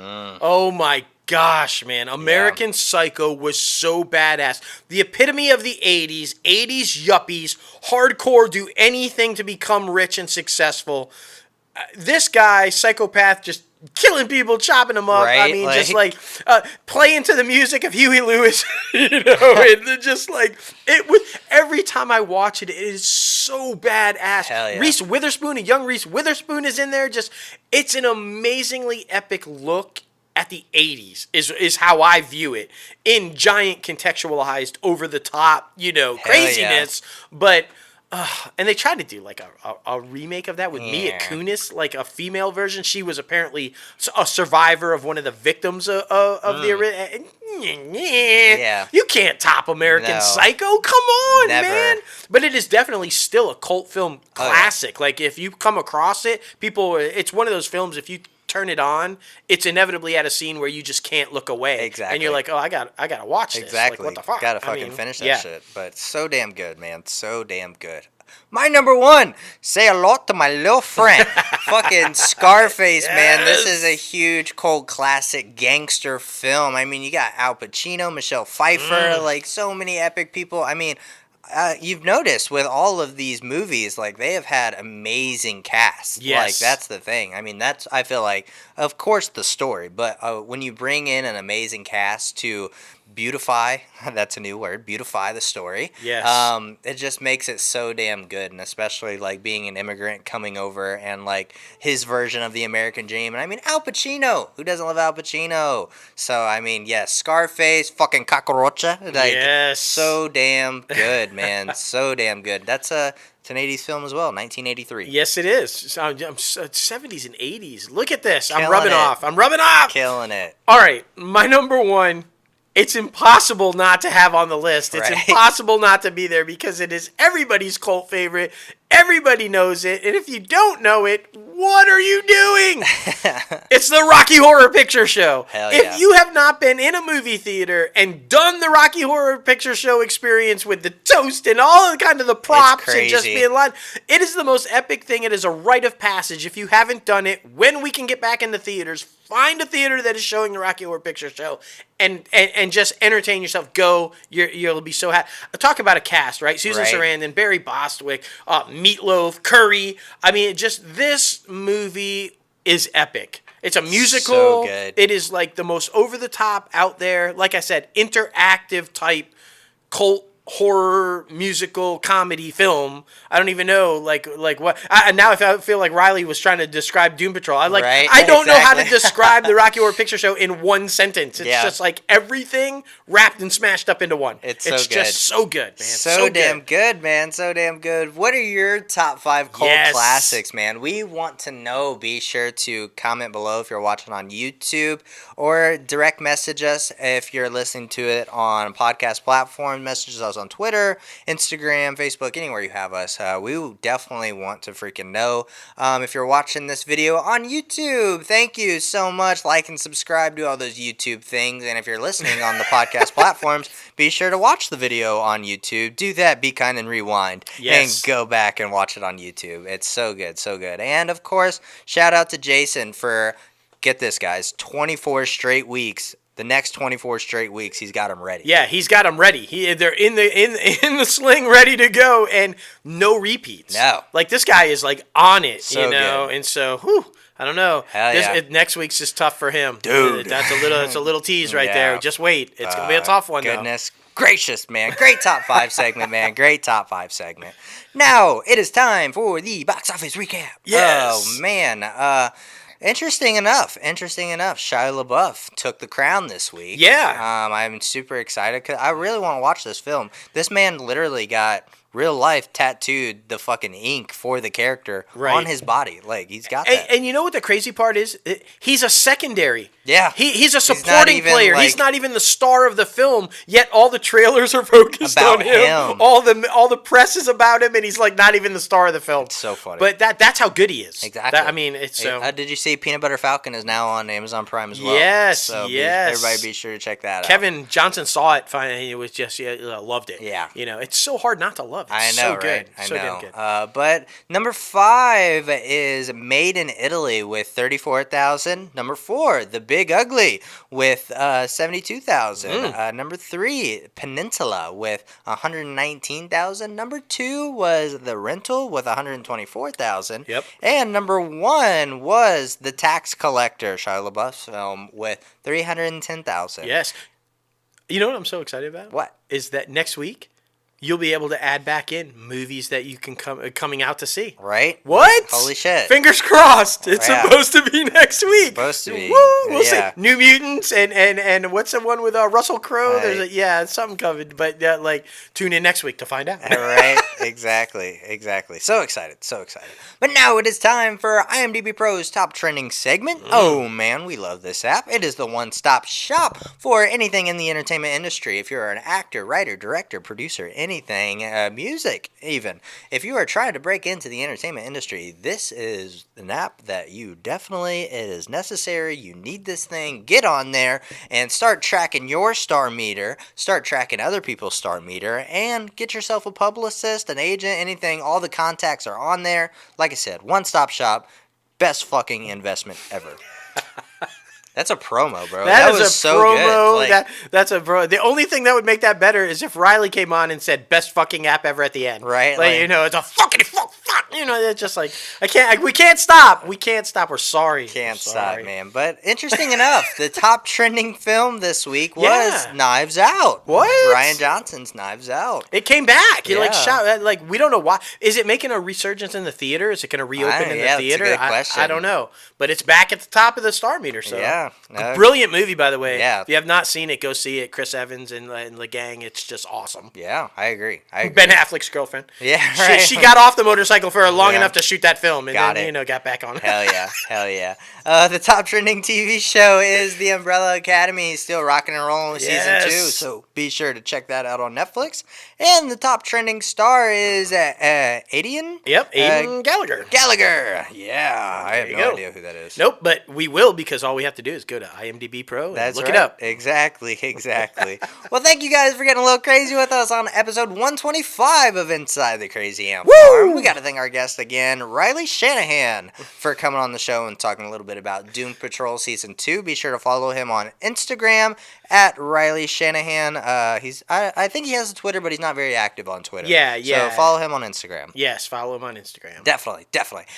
Oh my gosh, man. American Psycho was so badass. The epitome of the 80s, 80s yuppies, hardcore, do anything to become rich and successful. This guy, psychopath, just killing people, chopping them up. Right? I mean, just like playing to the music of Huey Lewis, and just like it was. Every time I watch it, it is so badass. Hell yeah. Reese Witherspoon, a young Reese Witherspoon, is in there. Just, it's an amazingly epic look at the 80s. Is how I view it, in giant contextualized, over the top, craziness, but. And they tried to do like a remake of that with Mila Kunis, like a female version. She was apparently a survivor of one of the victims of the original. Yeah, you can't top American Psycho. Come on, man. But it is definitely still a cult film classic. Like, if you come across it, it's one of those films, if you turn it on, it's inevitably at a scene where you just can't look away. Exactly. And you're like, oh, I gotta watch this. Exactly. Like, what the fuck? Gotta fucking finish that shit. But so damn good, man. So damn good. My number one, say a lot to my little friend. Fucking Scarface, man. This is a huge cult classic gangster film. I mean, you got Al Pacino, Michelle Pfeiffer, like so many epic people. I mean, you've noticed with all of these movies, like, they have had amazing casts. Yes. Like, that's the thing. I mean, I feel like, of course, the story, but when you bring in an amazing cast to beautify, that's a new word, beautify the story. Yes. It just makes it so damn good, and especially, like, being an immigrant coming over and, like, his version of the American dream. And I mean, Al Pacino. Who doesn't love Al Pacino? So, I mean, yes, Scarface, fucking Cacarocha. Like, yes. So damn good, man. So damn good. It's an 80s film as well, 1983. Yes, it is. 70s and 80s. Look at this. I'm Killing rubbing off. Killing it. All right, my number one. It's impossible not to have on the list. It's impossible not to be there, because it is everybody's cult favorite. Everybody knows it. And if you don't know it, what are you doing? It's the Rocky Horror Picture Show. Hell yeah. If you have not been in a movie theater and done the Rocky Horror Picture Show experience with the toast and all kind of the props and just being live, it is the most epic thing. It is a rite of passage. If you haven't done it, when we can get back into theaters, find a theater that is showing the Rocky Horror Picture Show and just entertain yourself. Go. You'll be so happy. Talk about a cast, right? Susan Sarandon, Barry Bostwick, Meatloaf, Curry. I mean, this movie is epic. It's a musical. So good. It is like the most over-the-top, out there, like I said, interactive type cult horror musical comedy film. I don't even know like what. Now I feel like Riley was trying to describe Doom Patrol. I don't know how to describe the Rocky Horror Picture Show in one sentence. It's just like everything wrapped and smashed up into one. It's just so good, man. So damn good, man. So damn good. What are your top 5 cult classics, man? We want to know. Be sure to comment below if you're watching on YouTube, or direct message us if you're listening to it on podcast platform. Message us on Twitter, Instagram, Facebook, anywhere you have us. We definitely want to freaking know. If you're watching this video on YouTube, thank you so much. Like and subscribe, do all those YouTube things. And if you're listening on the podcast platforms, be sure to watch the video on YouTube. Do that, be kind, and rewind. Yes. And go back and watch it on YouTube. It's so good, so good. And of course, shout out to Jason for, get this, guys, 24 straight weeks. The next 24 straight weeks, he's got them ready. Yeah, he's got them ready. They're in the sling, ready to go, and no repeats. No, like, this guy is like on it, so good. And so, I don't know. Hell yeah. Next week's is tough for him, dude. It's a little tease right there. Just wait, it's gonna be a tough one. Goodness gracious, man! Great top 5 segment, man. Great top 5 segment. Now it is time for the box office recap. Yes. Oh man. Interesting enough, Shia LaBeouf took the crown this week. Yeah. I'm super excited because I really want to watch this film. This man literally got real life tattooed the fucking ink for the character on his body. Like, he's got that. And you know what the crazy part is? He's a secondary. Yeah. He's a supporting player. He's not even the star of the film, yet all the trailers are focused on him. All the press is about him, and he's like not even the star of the film. It's so funny. But that's how good he is. Exactly. It's so. Did you see Peanut Butter Falcon is now on Amazon Prime as well? Yes, so everybody be sure to check that out. Kevin Johnson saw it finally. It was just loved it. Yeah. It's so hard not to love love. I It's know, so good. right? I So know. damn good. But number 5 is Made in Italy with 34,000. Number 4, The Big Ugly with 72,000. Number 3, Peninsula with 119,000. Number 2 was The Rental with 124,000. Yep. And number 1 was The Tax Collector, Shia LaBeouf's film, with 310,000. Yes. You know what I'm so excited about? What? Is that next week you'll be able to add back in movies that you can coming out to see. Right? What? Holy shit. Fingers crossed. It's Yeah. supposed to be next week. Supposed to be. Woo! We'll Yeah. see. New Mutants and what's the one with Russell Crowe? Right. There's something covered. But tune in next week to find out. Right, exactly. So excited. But now it is time for IMDb Pro's top trending segment. Oh man, we love this app. It is the one-stop shop for anything in the entertainment industry. If you're an actor, writer, director, producer, anything, music even. If you are trying to break into the entertainment industry, this is an app that you definitely, it is necessary. You need this thing. Get on there and start tracking your star meter, start tracking other people's star meter, and get yourself a publicist, an agent, anything. All the contacts are on there. Like I said, one-stop shop, best fucking investment ever. That's a promo, bro. That is was a so promo. good. Like, That's a bro. The only thing that would make that better is if Riley came on and said "best fucking app ever" at the end. Right, Like, it's a fucking fuck. It's just like we can't stop. We're sorry. Can't We're stop, sorry. man. But interesting enough, the top trending film this week was Yeah. Knives Out. What? Ryan Johnson's Knives Out. It came back. It Yeah. shot. We don't know why. Is it making a resurgence in the theater? Is it going to reopen in the that's a theater? good question. I don't know. But it's back at the top of the star meter. So Yeah. brilliant movie, by the way. Yeah. If you have not seen it, go see it. Chris Evans and the gang. It's just awesome. Yeah, I agree. Ben Affleck's girlfriend. Yeah, right. She got off the motorcycle for long Yeah. enough to shoot that film, and Got then it. got back on. Hell yeah. The top trending TV show is The Umbrella Academy, still rocking and rolling with Yes. season 2, so be sure to check that out on Netflix. And the top trending star is Aidan? Yep, Aidan Gallagher. Yeah, I have you no go. idea who that is. Nope, but we will because all we have to do is go to IMDb Pro and That's look right. it up. Exactly. Well, thank you guys for getting a little crazy with us on episode 125 of Inside the Crazy Ant Farm. We got to thank our guest again, Riley Shanahan, for coming on the show and talking a little bit about Doom Patrol Season 2. Be sure to follow him on Instagram at Riley Shanahan. I think he has a Twitter, but he's not very active on Twitter. Yeah. So follow him on Instagram. Yes, follow him on Instagram. Definitely.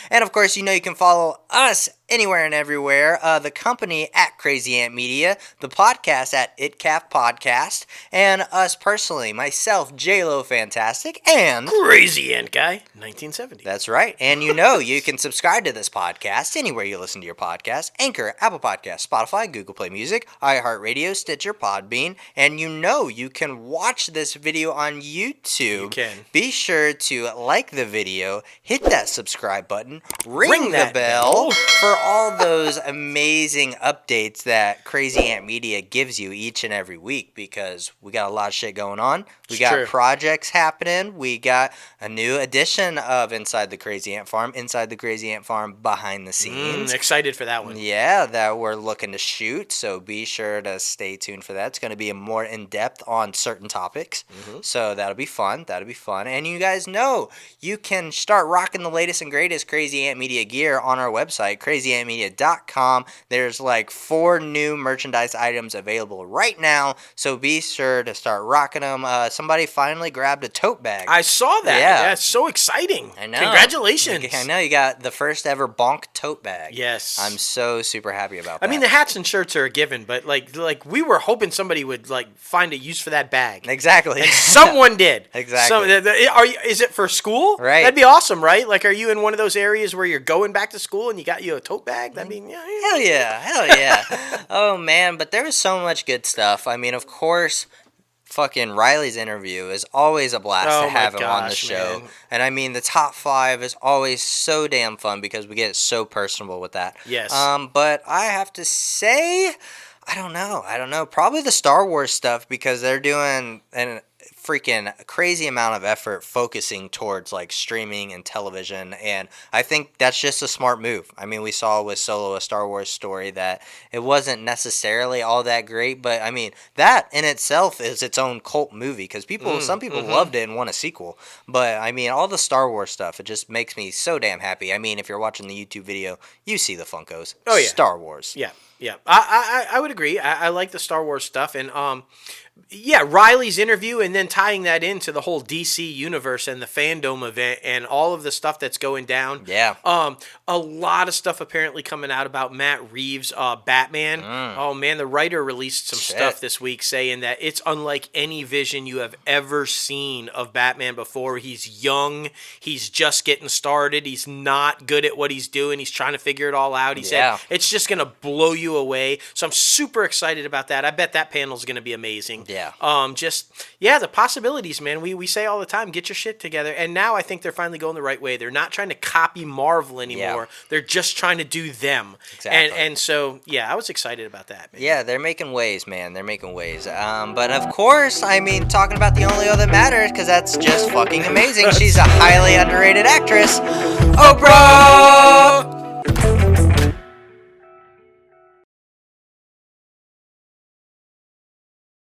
And of course, you can follow us anywhere and everywhere. The company at Crazy Ant Media, the podcast at ItCaf Podcast, and us personally, myself, JLo Fantastic, and Crazy Ant Guy, 1970. that's right. And you can subscribe to this podcast anywhere you listen to your podcast: Anchor, Apple Podcasts, Spotify, Google Play Music, iHeartRadio, Stitcher, Podbean, and you can watch this video on YouTube. You can. Be sure to like the video, hit that subscribe button, ring the that bell bell. for all those amazing updates that Crazy Ant Media gives you each and every week, because we got a lot of shit going on. We It's got true. projects happening. We got a new edition of Inside the Crazy Ant Farm behind the scenes. Excited for that one. Yeah, that we're looking to shoot, so be sure to stay tuned for that. It's going to be more in-depth on certain topics, so that'll be fun. And you guys know you can start rocking the latest and greatest Crazy Ant Media gear on our website, crazyantmedia.com. There's 4 new merchandise items available right now, so be sure to start rocking them. Somebody finally grabbed a tote bag. I saw that. Yeah. That's so exciting. I know. Congratulations. I know you got the first ever bonk tote bag. Yes. I'm so super happy about that. I mean, the hats and shirts are a given, but we were hoping somebody would find a use for that bag. Exactly. And someone did. Exactly. Is it for school? Right. That'd be awesome, right? Are you in one of those areas where you're going back to school and you got you a tote bag? That'd be Hell yeah. Oh man, but there was so much good stuff. I mean, of course, fucking Riley's interview is always a blast Oh to my have him on the gosh, show. man. And I mean, the top 5 is always so damn fun because we get so personable with that. Yes. But I have to say, I don't know. Probably the Star Wars stuff, because they're doing, and freaking crazy amount of effort focusing towards like streaming and television, and I think that's just a smart move. I mean, we saw with Solo, a Star Wars story, that it wasn't necessarily all that great, but I mean, that in itself is its own cult movie because some people loved it and want a sequel. But I mean, all the Star Wars stuff, it just makes me so damn happy. I mean, if you're watching the YouTube video, you see the Funkos. Oh yeah, Star Wars. Yeah, yeah. I would agree. I like the Star Wars stuff, and yeah, Riley's interview and then tying that into the whole DC universe and the fandom event and all of the stuff that's going down. Yeah. A lot of stuff apparently coming out about Matt Reeves' Batman. Oh man, the writer released some stuff this week saying that it's unlike any vision you have ever seen of Batman before. He's young. He's just getting started. He's not good at what he's doing. He's trying to figure it all out. He said it's just going to blow you away. So I'm super excited about that. I bet that panel's going to be amazing. Yeah. The possibilities, man. We say all the time, get your shit together. And now I think they're finally going the right way. They're not trying to copy Marvel anymore. Yeah. They're just trying to do them. Exactly. And so, yeah, I was excited about that, man. Yeah, they're making waves, man. They're making waves. But of course, I mean, talking about the only other that matters, because that's just fucking amazing. She's a highly underrated actress. Oprah!